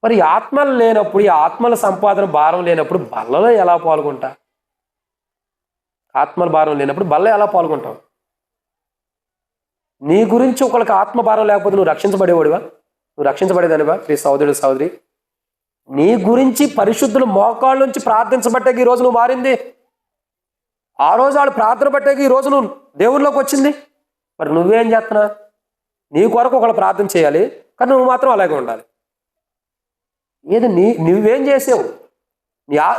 మరి ఆత్మలు లేనప్పుడు, ఈ ఆత్మల సంపాదన భారం లేనప్పుడు బల్లలో ఎలా పాల్గొంటా? ఆత్మల భారం లేనప్పుడు బల్ల ఎలా పాల్గొంటావు? నీ గురించి ఒకరికి ఆత్మ భారం లేకపోతే నువ్వు రక్షించబడేవాడివా? నువ్వు రక్షించబడేదానివా? ప్రియ సహోదరుడు సహోదరి, నీ గురించి పరిశుద్ధులు మోకాళ్ళ నుంచి ప్రార్థించబట్టాక ఈరోజు నువ్వు మారింది. ఆ రోజు వాళ్ళు ప్రార్థన పట్టాక ఈరోజు నువ్వు దేవుళ్ళలోకి వచ్చింది. మరి నువ్వేం చేస్తున్నా? నీ కొరకు ఒకళ్ళు ప్రార్థన చేయాలి, కానీ నువ్వు మాత్రం అలాగే ఉండాలి. ఏది నువ్వేం చేసావు?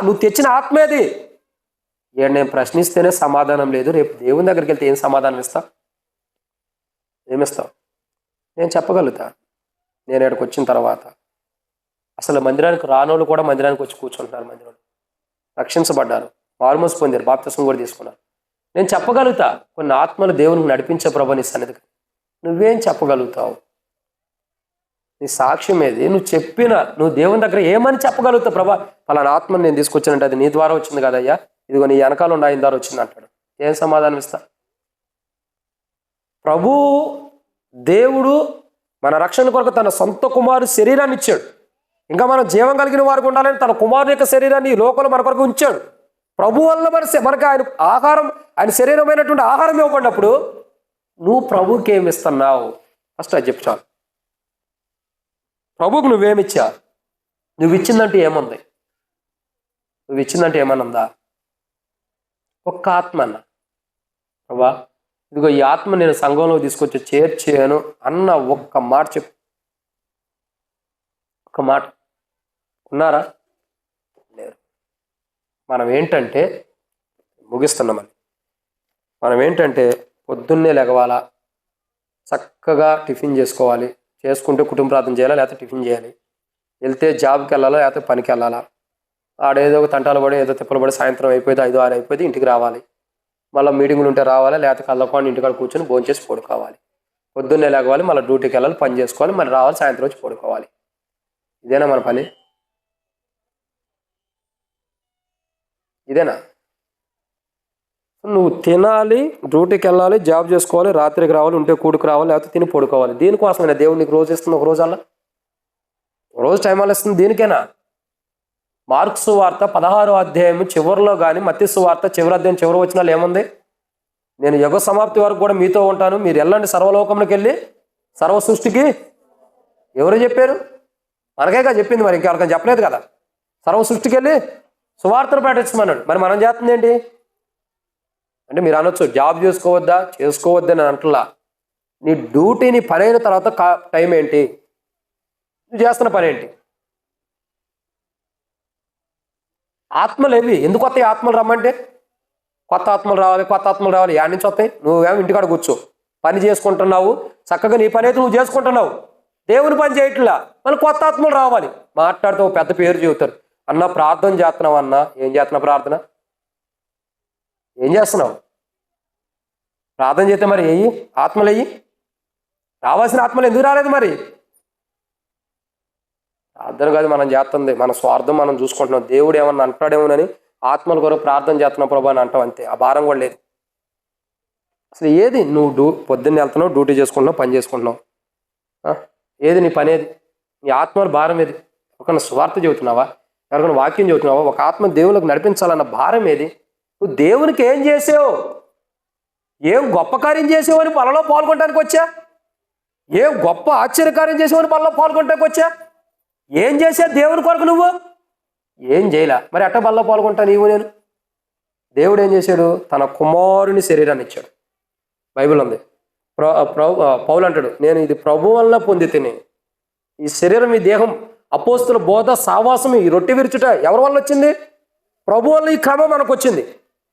నువ్వు తెచ్చిన ఆత్మేది? నేను ప్రశ్నిస్తేనే సమాధానం లేదు. రేపు దేవుని దగ్గరికి వెళ్తే ఏం సమాధానం ఇస్తా? ఏమిస్తావు? నేను చెప్పగలుగుతా. నేను ఇక్కడికి వచ్చిన తర్వాత అసలు మందిరానికి రానోళ్ళు కూడా మందిరానికి వచ్చి కూర్చుంటున్నారు. మందిరంలో రక్షించబడ్డారు, మారుమూసి పొందారు, బాప్తిసం కూడా తీసుకున్నారు. నేను చెప్పగలుగుతా కొన్ని ఆత్మలు దేవునికి నడిపించే ప్రభు నీ సన్నిధికి. నువ్వేం చెప్పగలుగుతావు? నీ సాక్ష్యం ఏది? నువ్వు దేవుని దగ్గర ఏమని చెప్పగలుగుతావు? ప్రభా పలానా ఆత్మని నేను తీసుకొచ్చానంటే అది నీ ద్వారా వచ్చింది కదయ్యా, ఇదిగో నీ వెనకాల ఉండి ఆయన ద్వారా వచ్చింది అంటాడు. ఏం సమాధానం ఇస్తా? ప్రభు దేవుడు మన రక్షణ కొరకు తన సొంత కుమారు శరీరాన్ని ఇచ్చాడు. ఇంకా మనం జీవం కలిగిన వారికి ఉండాలని తన కుమారుని యొక్క శరీరాన్ని ఈ లోకంలో మన కొరకు ఉంచాడు. ప్రభు వల్ల మనకు ఆయన ఆహారం, ఆయన శరీరమైనటువంటి ఆహారం ఇవ్వబడినప్పుడు నువ్వు ప్రభుకి ఏమి ఇస్తున్నావు? ఫస్ట్ అది చెప్పాను. ప్రభుకు నువ్వేమిచ్చా? నువ్వు ఇచ్చిందంటే ఏముంది? నువ్వు ఇచ్చిందంటే ఏమనుందా? ఒక్క ఆత్మ అన్న. ప్రభా ఇదిగో ఈ ఆత్మ నేను సంఘంలో తీసుకొచ్చి చేర్చాను అన్న ఒక్క మాట చెప్పు. ఒక్క మాట ఉన్నారా? లేరు. మనం ఏంటంటే ముగిస్తున్నామని మనం ఏంటంటే పొద్దున్నే లెగవాలా, చక్కగా టిఫిన్ చేసుకోవాలి, చేసుకుంటే కుటుంబ ప్రార్థన చేయాలా, లేకపోతే టిఫిన్ చేయాలి, వెళ్తే జాబ్కి వెళ్ళాలా, లేకపోతే పనికి వెళ్ళాలా, ఆడేదో ఒక తంటాలు పడి ఏదో తిప్పలు పడి సాయంత్రం అయిపోయింది, 5, 6 అయిపోయింది, ఇంటికి రావాలి, మళ్ళీ మీటింగ్లు ఉంటే రావాలి, లేకపోతే కళ్ళకొని ఇంటికాడ కూర్చొని భోంచేసి పడుకోవాలి, పొద్దున్నే లేవాలి, మళ్ళీ డ్యూటీకి వెళ్ళాలి, పని చేసుకోవాలి, మళ్ళీ రావాలి, సాయంత్రం వచ్చి పడుకోవాలి. ఇదేనా మన పని? ఇదేనా? నువ్వు తినాలి, డ్యూటీకి వెళ్ళాలి, జాబ్ చేసుకోవాలి, రాత్రికి రావాలి, ఉంటే కూడుకు రావాలి, లేకపోతే తిని పడుకోవాలి. దీనికోసమైనా దేవుడు నీకు రోజు ఇస్తుంది? ఒక రోజల్లా రోజు టైం అలా ఇస్తుంది దీనికేనా? మార్క్స్ వార్త 16వ అధ్యాయం చివరిలో కానీ మత్తయి సువార్త చివరి అధ్యాయం చివరి వచనాలు ఏముంది? నేను యుగ సమాప్తి వరకు కూడా మీతో ఉంటాను, మీరు వెళ్ళండి సర్వలోకంలోకి వెళ్ళి సర్వ సృష్టికి. ఎవరు చెప్పారు? మనకేగా చెప్పింది, మరి ఇంకెవరికైనా చెప్పలేదు కదా. సర్వ సృష్టికి వెళ్ళి సువార్తను ప్రకటించమన్నాడు. మరి మనం చేస్తుంది ఏంటి అంటే మీరు అనొచ్చు జాబ్ చేసుకోవద్దని అంటలా. నీ డ్యూటీ, నీ పని అయిన తర్వాత టైం ఏంటి? నువ్వు చేస్తున్న పని ఏంటి? ఆత్మలు ఏవి? ఎందుకు వస్తాయి ఆత్మలు? రమ్మంటే కొత్త ఆత్మలు రావాలి. యాడ్ నుంచి వస్తాయి? నువ్వేమో ఇంటికాడ కూర్చో, పని చేసుకుంటున్నావు, చక్కగా నీ పని అయితే నువ్వు చేసుకుంటున్నావు, దేవుని పని చేయట్లా, మళ్ళీ కొత్త ఆత్మలు రావాలి. మాట్లాడితే ఒక పెద్ద పేరు చెబుతారు, అన్న ప్రార్థన చేస్తున్నావు. అన్న ఏం చేస్తున్నావు? ప్రార్థన ఏం చేస్తున్నావు? ప్రార్థన చేస్తే మరి ఆత్మలు రావాల్సిన ఆత్మలు ఎందుకు రాలేదు? మరి ప్రార్థన కాదు మనం చేస్తుంది, మన స్వార్థం మనం చూసుకుంటున్నాం. దేవుడు ఏమన్నా అంటాడేమోనని ఆత్మల కొరకు ప్రార్థన చేస్తున్నావు ప్రభా అని అంటావు, అంతే. ఆ భారం కూడా లేదు అసలు. ఏది నువ్వు పొద్దున్న వెళ్తున్నావు, డ్యూటీ చేసుకుంటున్నావు, పని చేసుకుంటున్నావు, ఏది నీ పని? ఏది నీ ఆత్మల భారం? ఏది? ఒకరిని స్వార్థ చెబుతున్నావా? ఎవరికైనా వాక్యం చెబుతున్నావా? ఒక ఆత్మ దేవునికి నడిపించాలన్న భారం ఏది? నువ్వు దేవునికి ఏం చేసావు? ఏం గొప్ప కార్యం చేసావు అని పనిలో పాల్గొనడానికి వచ్చా? ఏం గొప్ప ఆశ్చర్యకార్యం చేసావు అని పనిలో పాల్గొనడానికి వచ్చా? ఏం చేసా దేవుని కొరకు? నువ్వు ఏం చేయలే, మరి అట్ట బల్లో పాల్గొంటా నీవు నేను? దేవుడు ఏం చేశాడు? తన కుమారుని శరీరాన్ని ఇచ్చాడు. బైబిల్ ఉంది, పౌలు అంటాడు, నేను ఇది ప్రభు వలన పొంది తిని, ఈ శరీరం ఈ దేహం అపోస్తుల బోధ సావాసం ఈ రొట్టె విరుచుట ఎవరి వల్ల వచ్చింది? ప్రభు వల్ల ఈ క్రమం మనకు వచ్చింది.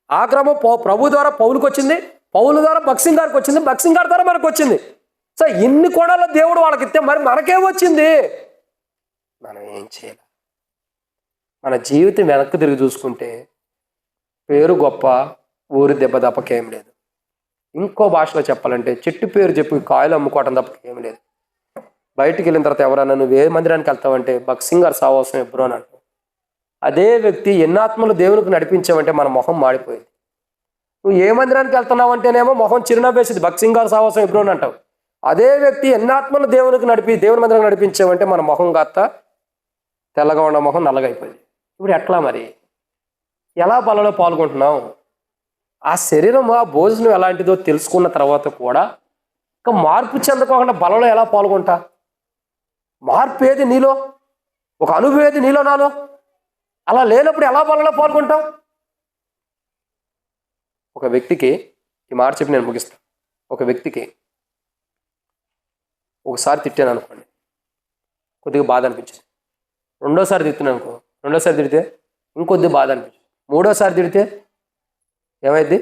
ఆ క్రమం ప్రభు ద్వారా పౌలుకి వచ్చింది, పౌలు ద్వారా బక్సింగ్ గారికి వచ్చింది, బక్సింగ్ గారి ద్వారా మనకు వచ్చింది. సో ఇన్ని కోణాల దేవుడు వాళ్ళకి ఇస్తే మరి మనకేం వచ్చింది? మనం ఏం చేయాలి? మన జీవితం వెనక్కి తిరిగి చూసుకుంటే పేరు గొప్ప, ఊరి దెబ్బ తప్పకేం లేదు. ఇంకో భాషలో చెప్పాలంటే చెట్టు పేరు చెప్పి కాయలు అమ్ముకోవటం తప్పకేం లేదు. బయటికి వెళ్ళిన తర్వాత ఎవరన్నా నువ్వు ఏ మందిరానికి వెళ్తావంటే బక్సింగ్ గారు సావాసం ఎప్పుడు అని అంటావు. అదే వ్యక్తి ఎన్నాత్మలు దేవునికి నడిపించావంటే మన మొహం మాడిపోయింది. నువ్వు ఏ మందిరానికి వెళ్తున్నావు అంటేనేమో మొహం చిరునవ్వేసింది, బక్సింగ్ గారు సావాసం ఎప్పుడు అని అంటావు. అదే వ్యక్తి ఎన్నాత్మలు దేవుని మందిరానికి నడిపించావంటే మన మొహం కాస్త తెల్లగా ఉన్న మొహం నల్లగైపోయింది. ఇప్పుడు ఎట్లా మరి? ఎలా బలలో పాల్గొంటున్నావు? ఆ శరీరం ఆ భోజనం ఎలాంటిదో తెలుసుకున్న తర్వాత కూడా ఇంకా మార్పు చెందకోకుండా బలలో ఎలా పాల్గొంటా? మార్పు ఏది నీలో? ఒక అనుభవం ఏది నీలో నాలో? అలా లేనప్పుడు ఎలా బలలో పాల్గొంటావు? ఒక వ్యక్తికి ఈ మాట చెప్పి నేను ముగిస్తాను. ఒక వ్యక్తికి ఒకసారి తిట్టాను అనుకోండి, కొద్దిగా బాధ అనిపించింది. రెండోసారి తిట్టాను అనుకో, రెండోసారి తిడితే ఇంకొద్ది బాధ అనిపించింది. మూడోసారి తిడితే ఏమైంది?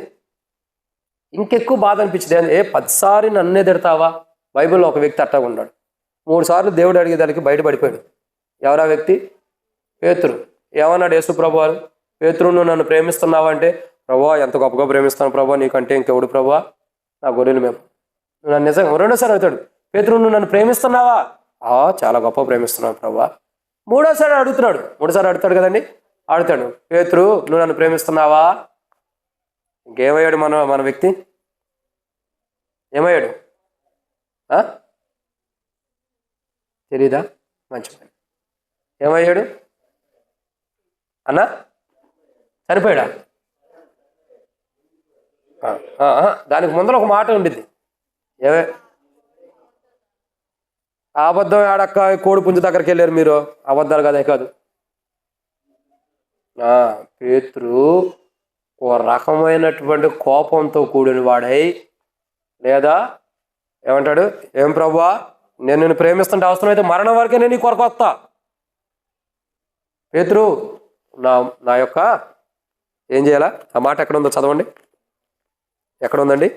ఇంకెక్కువ బాధ అనిపించింది. 10 సార్లు నన్నే తిడతావా? బైబిల్లో ఒక వ్యక్తి అట్టగా ఉన్నాడు. 3 సార్లు దేవుడు అడిగేదానికి బయటపడిపోయాడు. ఎవరా వ్యక్తి? పేతురు. ఏమన్నాడు యేసు ప్రభు వారు? పేతురు, నువ్వు నన్ను ప్రేమిస్తున్నావా అంటే, ప్రభా ఎంత గొప్పగా ప్రేమిస్తాను ప్రభా, నీకంటే ఇంకెవడు ప్రభా, నా గొర్రెలు మేము. నువ్వు నన్ను నిజంగా రెండోసారి అడుగుతాడు, పేతురు నువ్వు నన్ను ప్రేమిస్తున్నావా? చాలా గొప్ప ప్రేమిస్తున్నావు ప్రభా. మూడోసారి అడుగుతాడు కదండి, అడుగుతాడు, పేతురు నువ్వు నన్ను ప్రేమిస్తున్నావా? ఇంకేమయ్యాడు మన వ్యక్తి? ఏమయ్యాడు? తెలీదా? మంచి పని. ఏమయ్యాడు అన్నా? చనిపోయాడా? దానికి ముందర ఒక మాట ఉండిద్ది. అబద్ధం ఆడక్క కోడి పుంజు దగ్గరికి వెళ్ళారు మీరు, అబద్ధాలు కదే కాదు. పేతురు ఓ రకమైనటువంటి కోపంతో కూడిన వాడై, లేదా ఏమంటాడు, ఏం ప్రభువా నేను నిన్ను ప్రేమిస్తుంటే అవసరమైతే మరణం వరకే నేను నీ కొరకు వస్తా. పేతురు నా యొక్క ఏం చేయాలా? ఆ మాట ఎక్కడ ఉందో చదవండి. ఎక్కడ ఉందండి?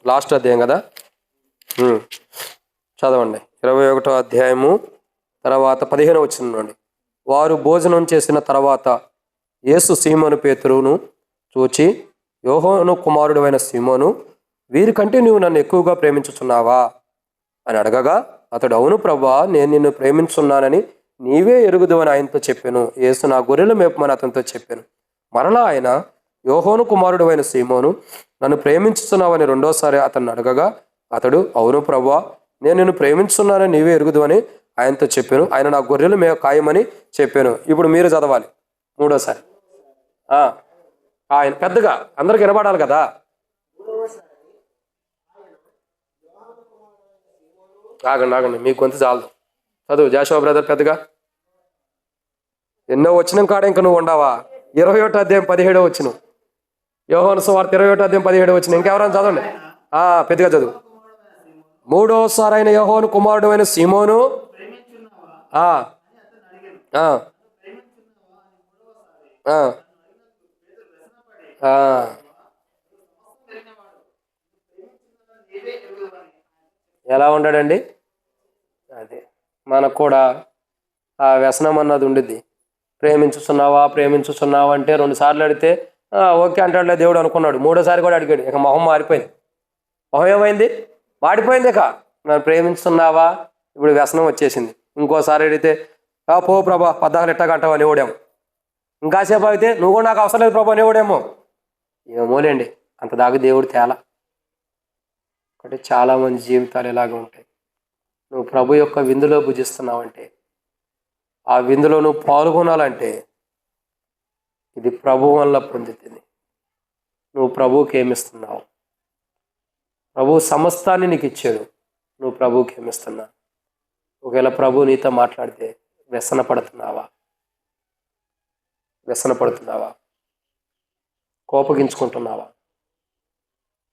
లాస్ట్ అధ్యాయం కదా, చదవండి. 21వ అధ్యాయము తర్వాత 15వ వచనం నుండి. వారు భోజనం చేసిన తర్వాత యేసు సీమోను పేతురును చూచి, యోహాను కుమారుడు అయిన సీమోను, వీరికంటే నువ్వు నన్ను ఎక్కువగా ప్రేమించుచున్నావా అని అడగగా, అతడు అవును ప్రభువా, నేను నిన్ను ప్రేమించున్నానని నీవే ఎరుగుదు అని ఆయనతో చెప్పాను. యేసు నా గొర్రెలు మేపమని అతనితో చెప్పాను. మరలా ఆయన, యోహాను కుమారుడు అయిన సీమోను, నన్ను ప్రేమించుతున్నావని రెండోసారి అతన్ని అడగగా, అతడు అవును ప్రభువా, నేను నిన్ను ప్రేమించున్నానని నీవే ఎరుగుదు అని ఆయనతో చెప్పాను. ఆయన నా గొర్రెలు కాయమని చెప్పాను. ఇప్పుడు మీరు చదవాలి మూడోసారి. ఆయన పెద్దగా అందరికి వినబడాలి కదా. ఆగండి మీ గొంతు చాలదు. చదువు జాషువా బ్రదర్ పెద్దగా. ఎన్నో వచ్చిన కాడ ఇంకా నువ్వు ఉండవా? 21వ అధ్యాయం 17వ వచనం. యోహాను సువార్త 21వ అధ్యాయం 17వ వచనం. ఇంకెవరైనా చదవండి, పెద్దగా చదువు. మూడోసారి అయిన యోహాను కుమారుడు అయిన సీమోను, ఎలా ఉంటాడండి? అదే మనకు కూడా ఆ వ్యసనం అన్నది ఉండిద్ది. ప్రేమించుతున్నావా అంటే 2 సార్లు అడిగితే ఓకే అంటాడులే దేవుడు అనుకున్నాడు. 3వసారి కూడా అడిగాడు. ఇక మొహం మారిపోయింది. మొహం ఏమైంది? మాడిపోయింది. ఇక నన్ను ప్రేమించుతున్నావా, ఇప్పుడు వ్యసనం వచ్చేసింది. ఇంకోసారి అడిగితే పో ప్రభా 14 ఎట్టగంటావు అనేవాడేమో. ఇంకాసేపు అయితే నువ్వు కూడా నాకు అవసరం లేదు ప్రభా అనేవాడేమో. ఏమోలేండి, అంత దాకా దేవుడు తేలా. అంటే చాలామంది జీవితాలు ఇలాగ ఉంటాయి. నువ్వు ప్రభు యొక్క విందులో భుజిస్తున్నావంటే, ఆ విందులో నువ్వు పాల్గొనాలంటే ఇది ప్రభు వల్ల పొందితిని. నువ్వు ప్రభువుకి ఏమిస్తున్నావు? ప్రభు సమస్తాన్ని నీకు ఇచ్చాడు, నువ్వు ప్రభువుకి ఏమిస్తున్నావు? ఒకవేళ ప్రభు నీతో మాట్లాడితే వ్యసన పడుతున్నావా? కోపగించుకుంటున్నావా?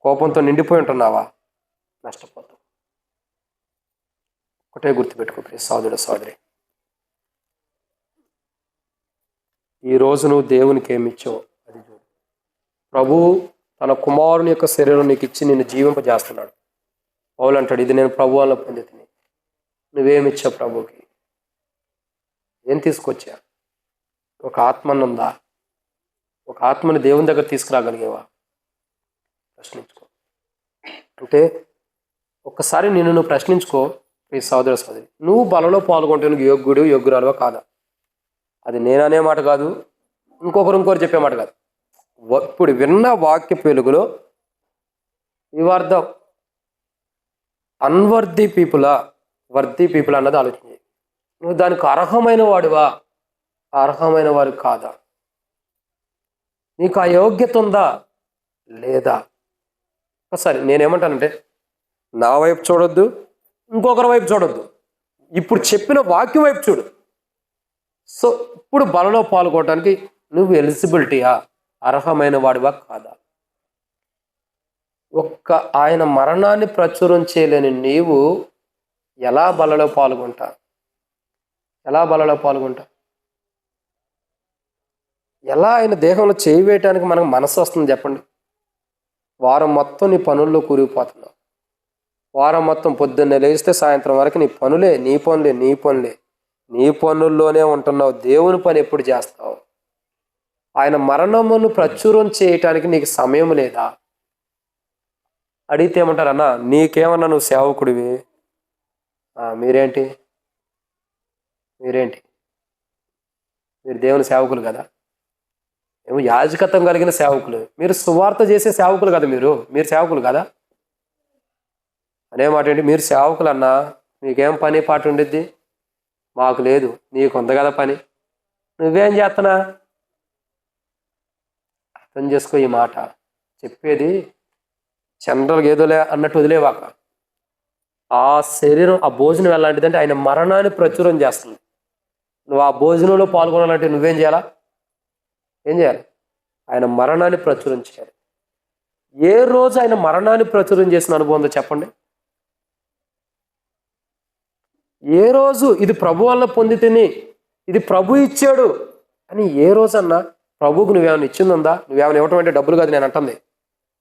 కోపంతో నిండిపోయి ఉంటున్నావా? నష్టపోతావు. ఒకటే గుర్తుపెట్టుకో ప్రియ సోదరుడు, సోదరి, ఈరోజు నువ్వు దేవునికి ఏమిచ్చావు అది చూడు. ప్రభు తన కుమారుని యొక్క శరీరం నీకు ఇచ్చి నిన్ను జీవింపజేస్తున్నాడు. పౌలు అంటాడు, ఇది నేను ప్రభు వల్ల పొందితిని. నువ్వేమిచ్చావు ప్రభుకి? ఏం తీసుకొచ్చా? ఒక ఆత్మనుందా? ఒక ఆత్మని దేవుని దగ్గర తీసుకురాగలిగేవా? ప్రశ్నించుకో. అంటే ఒక్కసారి నువ్వు ప్రశ్నించుకో ఈ సోదర సోదరి. నువ్వు బలలో పాల్గొంటే నువ్వు యోగ్యుడు యోగ్యురాలువా కాదా? అది నేననే మాట కాదు, ఇంకొకరు చెప్పే మాట కాదు. ఇప్పుడు విన్న వాక్య వెలుగులో యు ఆర్ ద అన్వర్ది పీపులా, వర్ది పీపుల్ అన్నది ఆలోచించి, నువ్వు దానికి అర్హమైన వాడివా, అర్హమైన వాడు కాదా? నీకు ఆ యోగ్యత ఉందా లేదా? ఒకసారి నేనేమంటానంటే, నా వైపు చూడొద్దు, ఇంకొకరి వైపు చూడొద్దు, ఇప్పుడు చెప్పిన వాక్యం వైపు చూడు. సో ఇప్పుడు బలలో పాల్గొనడానికి నువ్వు ఎలిజిబిలిటీయా, అర్హమైన వాడివా కాదా? ఆయన మరణాన్ని ప్రచురం చేయలేని నీవు ఎలా బలలో పాల్గొంటా? ఎలా ఆయన దేహంలో చేయి వేయటానికి మనకు మనసు వస్తుంది చెప్పండి? వారం మొత్తం నీ పనుల్లో కూరిగిపోతున్నావు. వారం మొత్తం పొద్దున్నే లేస్తే సాయంత్రం వరకు నీ పనుల్లోనే ఉంటున్నావు. దేవుని పని ఎప్పుడు చేస్తావు? ఆయన మరణమును ప్రచురం చేయటానికి నీకు సమయం లేదా? అడిగితే ఏమంటారన్నా, నీకేమన్నా నువ్వు సేవకుడివి, మీరేంటి మీరు దేవుని సేవకులు కదా, ఏమో యాజకత్వం కలిగిన సేవకులు, మీరు సువార్త చేసే సేవకులు కదా, మీరు సేవకులు కదా అనే మాట ఏంటి? మీరు సేవకులు అన్నా మీకేం పని పాటు ఉండిద్ది? మాకు లేదు, నీకు ఉంది కదా పని, నువ్వేం చేస్తున్నా? అర్థం చేసుకో ఈ మాట. చెప్పేది జనరల్గా ఏదోలే అన్నట్టు వదిలేవాక. ఆ శరీరం, ఆ భోజనం ఎలాంటిదంటే ఆయన మరణాన్ని ప్రచురం చేస్తుంది. నువ్వు ఆ భోజనంలో పాల్గొనాలంటే నువ్వేం చేయాలా? ఏం చేయాలి? ఆయన మరణాన్ని ప్రచురం చేయాలి. ఏ రోజు ఆయన మరణాన్ని ప్రచురం చేసిన అనుభవం ఉందో చెప్పండి? ఏ రోజు ఇది ప్రభు వల్ల పొందితేనే, ఇది ప్రభు ఇచ్చాడు అని ఏ రోజన్నా ప్రభువుకు నువ్వేమైనా ఇచ్చిందా? నువ్వేమైనా ఇవ్వటం అంటే డబ్బులు కాదు నేను అంటుంది,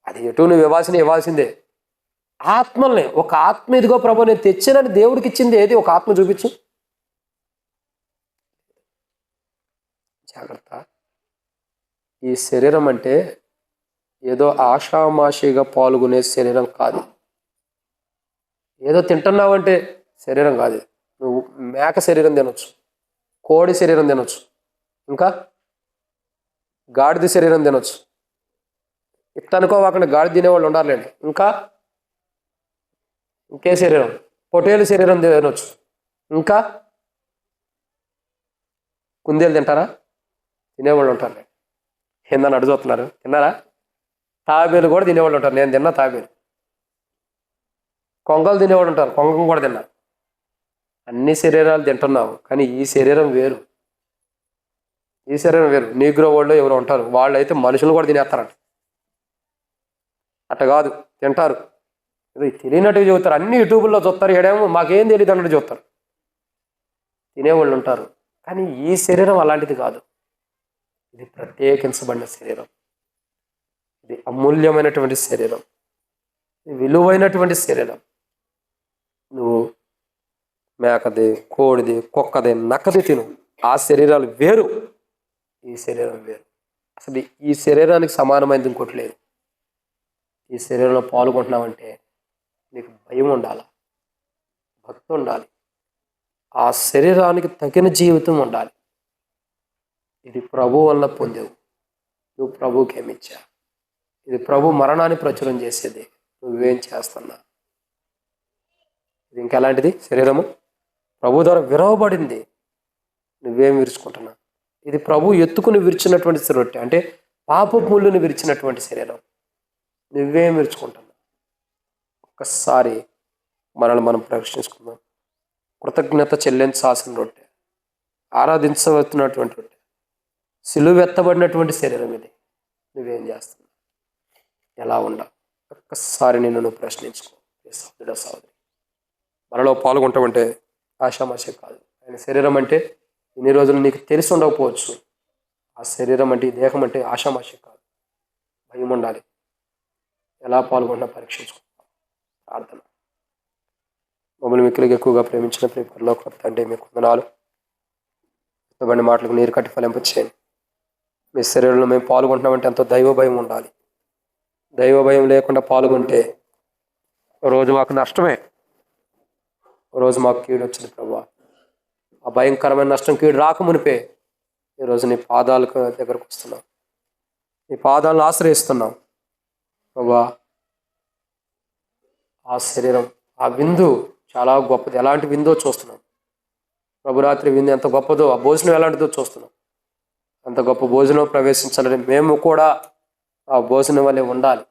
అది ఎటు నువ్వు ఇవ్వాల్సిందే. ఆత్మల్ని, ఒక ఆత్మ ఇదిగో ప్రభు నేను తెచ్చానని దేవుడికి ఇచ్చింది ఏది? ఒక ఆత్మ చూపించు. జాగ్రత్త. ఈ శరీరం అంటే ఏదో ఆషామాషిగా పాల్గొనే శరీరం కాదు. ఏదో తింటున్నావంటే శరీరం కాదు. నువ్వు మేక శరీరం తినొచ్చు, కోడి శరీరం తినొచ్చు, ఇంకా గాడిద శరీరం తినొచ్చు. ఇట్లా అనుకోవాకండి, గాడిద తినేవాళ్ళు ఉండాలండి. ఇంకే శరీరం? పొటేలు శరీరం తినొచ్చు. ఇంకా కుందేలు తింటారా? తినేవాళ్ళు ఉంటారు. ఏందని అడుగుతున్నారు, తిన్నారా? తాబేలు కూడా తినేవాళ్ళు ఉంటారు. నేను తిన్నా తాబేలు. కొంగలు తినేవాళ్ళు ఉంటారు, కొంగం కూడా తిన్నా. అన్ని శరీరాలు తింటున్నావు, కానీ ఈ శరీరం వేరు. నీగ్రో వాళ్ళు ఎవరు ఉంటారు, వాళ్ళు అయితే మనుషులు కూడా తినేస్తారంట. అట్ట కాదు, తింటారు. ఇది తెలియనట్టుగా చూస్తారు, అన్ని యూట్యూబ్లో చూస్తారు. ఏడేమో మాకేం తెలియదు అన్నట్టు చూస్తారు. తినేవాళ్ళు ఉంటారు, కానీ ఈ శరీరం అలాంటిది కాదు. ఇది ప్రత్యేకించబడిన శరీరం, ఇది అమూల్యమైనటువంటి శరీరం, ఇది విలువైనటువంటి శరీరం. నువ్వు మేకది, కోడిది, కుక్కది, నక్కది తిను, ఆ శరీరాలు వేరు, ఈ శరీరం వేరు. అసలు ఈ శరీరానికి సమానమైనది ఇంకోటి లేదు. ఈ శరీరంలో పాల్గొంటున్నావంటే నీకు భయం ఉండాలి, భక్తి ఉండాలి, ఆ శరీరానికి తగిన జీవితం ఉండాలి. ఇది ప్రభు వల్ల పొందేవు, నువ్వు ప్రభుకి ఏమిచ్చా? ఇది ప్రభు మరణాన్ని ప్రచురం చేసేది, నువ్వేం చేస్తున్నా? ఇది ఇంకెలాంటిది? శరీరము ప్రభు ద్వారా విరవబడింది, నువ్వేం విరుచుకుంటున్నా? ఇది ప్రభు ఎత్తుకుని విరిచినటువంటి రొట్టె, అంటే పాపపు ముళ్ళుని విరిచినటువంటి శరీరం. నువ్వేం విరుచుకుంటున్నావు? ఒక్కసారి మనల్ని మనం పరీక్షించుకుందాం. కృతజ్ఞత చెల్లించాల్సిన రొట్టె, ఆరాధించవలసినటువంటి రొట్టె, సిలువెత్తబడినటువంటి శరీరం ఇది. నువ్వేం చేస్తున్నావు? ఎలా ఉండాలి? ఒక్కసారి నిన్ను నువ్వు ప్రశ్నించుకో. సహోదరుడా, సహోదరి, మనలో పాల్గొంటామంటే ఆషామాషే కాదు. ఆయన శరీరం అంటే ఇన్ని రోజులు నీకు తెలిసి ఉండకపోవచ్చు. ఆ శరీరం అంటే, ఈ దేహం అంటే ఆషామాషే కాదు. భయం ఉండాలి. ఎలా పాల్గొన్నా పరీక్షించుకుంటాం. ప్రార్థన. మమ్మల్ని మిక్కిలిగా ఎక్కువగా ప్రేమించిన పరలోక తండ్రి, మీకు వందనాలు. ఇవ్వండి మాటలకు నీరు కట్టి ఫలింపచేయండి. మీ శరీరంలో మేము పాల్గొంటున్నామంటే ఎంతో దైవ భయం ఉండాలి. దైవ భయం లేకుండా పాల్గొంటే రోజు మాకు నష్టమే. రోజు మాకు కీడు వచ్చింది ప్రభువా. ఆ భయంకరమైన నష్టం, కీడు రాకమునిపే ఈరోజు నీ పాదాలకు దగ్గరకు వస్తున్నాం. నీ పాదాలను ఆశ్రయిస్తున్నాం ప్రభువా. ఆ శరీరం, ఆ విందు చాలా గొప్పది. ఎలాంటి విందో చూస్తున్నాం ప్రభురాత్రి. విందు ఎంత గొప్పదో, ఆ భోజనం ఎలాంటిదో చూస్తున్నాం. అంత గొప్ప భోజనం ప్రవేశించాలని మేము కూడా ఆ భోజనం వల్లే ఉండాలి.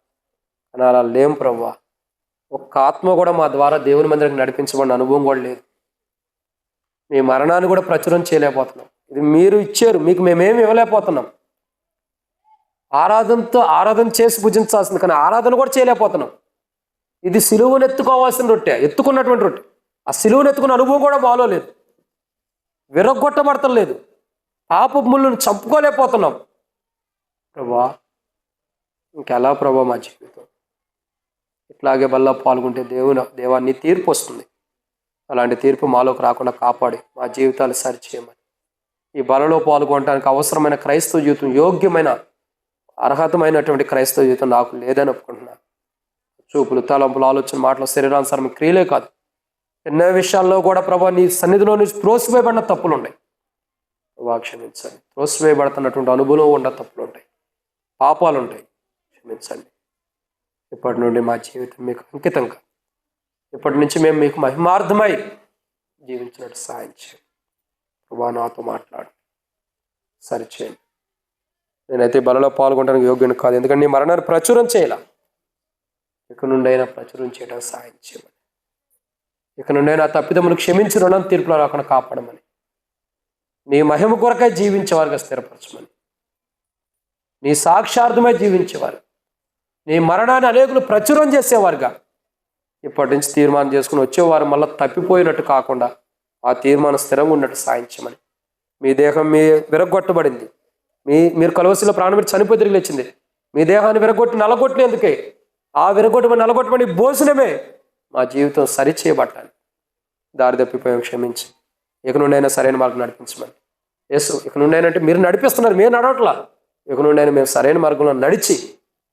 కానీ అలా లేం ప్రభువా. ఒక్క ఆత్మ కూడా మా ద్వారా దేవుని మందిరానికి నడిపించబడిన అనుభవం కూడా లేదు. మీ మరణాన్ని కూడా ప్రచురం చేయలేకపోతున్నాం. ఇది మీరు ఇచ్చారు, మీకు మేమేమి ఇవ్వలేకపోతున్నాం. ఆరాధన చేసి భుజించాల్సింది, కానీ ఆరాధన కూడా చేయలేకపోతున్నాం. ఇది సిలువను ఎత్తుకోవాల్సిన రొట్టె, ఎత్తుకున్నటువంటి రొట్టె. ఆ సిలువను ఎత్తుకున్న అనుభవం కూడా మాలో లేదు. విరగొట్టబడటం లేదు. పాపపు ముళ్ళను చంపుకోలేకపోతున్నాం ప్రభా. ఇంకెలా ప్రభా మా జీవితం? ఇట్లాగే బల్ల పాల్గొంటే దేవాన్ని తీర్పు వస్తుంది. అలాంటి తీర్పు మాలోకి రాకుండా కాపాడి మా జీవితాలు సరిచేయమని, ఈ బలలో పాల్గొనడానికి అవసరమైన క్రైస్తవ జీవితం, యోగ్యమైన అర్హతమైనటువంటి క్రైస్తవ జీవితం నాకు లేదని ఒప్పుకుంటున్నాను. చూపులు, తలంపులు, ఆలోచన, మాటలు, శరీరానుసారం క్రియలే కాదు, ఎన్నో విషయాల్లో కూడా ప్రభా నీ సన్నిధిలో నుంచి త్రోసివేయబడిన తప్పులు ఉన్నాయి. ప్రభా క్షమించండి. త్రోసివేయబడుతున్నటువంటి అనుభవం ఉన్న తప్పులు ఉంటాయి, పాపాలు ఉంటాయి. క్షమించండి. ఇప్పటి నుండి మా జీవితం మీకు అంకితంగా, ఇప్పటి నుంచి మేము మీకు మహిమార్థమై జీవించినట్టు సాయం చేయండి ప్రభా. నాతో మాట్లాడు, సరిచేయండి. నేనైతే బలలో పాల్గొనడానికి యోగ్యుని కాదు, ఎందుకంటే నీ మరణాన్ని ప్రచురం చేయాల. ఇక నుండి అయినా ప్రచురం చేయడానికి సాయం చేయమని, ఇక నుండి అయినా తప్పిదములు క్షమించి రుణం తీర్పులో రాకుండా కాపాడమని, నీ మహిమ కొరకై జీవించేవారుగా స్థిరపరచమని, నీ సాక్షార్థమై జీవించేవారు, నీ మరణాన్ని అనేకులు ప్రచురం చేసేవారుగా ఇప్పటి నుంచి తీర్మానం చేసుకుని వచ్చేవారు మళ్ళీ తప్పిపోయినట్టు కాకుండా ఆ తీర్మానం స్థిరంగా ఉన్నట్టు సాయించమని. మీ దేహం మీ విరగొట్టబడింది. మీరు కలవసిలో ప్రాణం పెట్టి చనిపోయి తిరిగి లేచింది. మీ దేహాన్ని విరగొట్టి నలగొట్టినందుకే, ఆ విరగొట్టబడి నలగొట్టబడి భోజనమే మా జీవితం సరిచేయబట్టాలి. దారి తప్పిపోయాం, క్షమించి ఇక నుండి అయినా సరైన మార్గం నడిపించమని. యేసు, ఇక నుండి అయినా అంటే మీరు నడిపిస్తున్నారు, మీరు నడవట్లా. ఇక నుండి అయినా మేము సరైన మార్గంలో నడిచి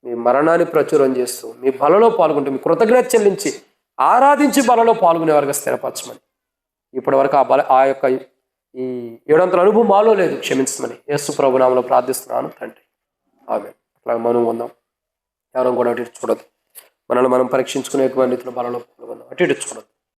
మీ మరణాన్ని ప్రచురం చేస్తూ మీ బలలో పాల్గొంటూ మీ కృతజ్ఞత చెల్లించి ఆరాధించి బలలో పాల్గొనేవారుగా స్థిరపరచమని. ఇప్పటి వరకు ఆ యొక్క ఈ 700 అనుభవం మాలో లేదు, క్షమించమని యేసు ప్రభు నామములో ప్రార్థిస్తున్నాను తండ్రి. ఆమేన్. అట్లా మనం ఉందాం. ఎవరం కూడా అటు ఇటు చూడదు. మనల్ని మనం పరీక్షించుకునేటువంటి బలలో పాల్గొందాం. అటు ఇటు చూడదు.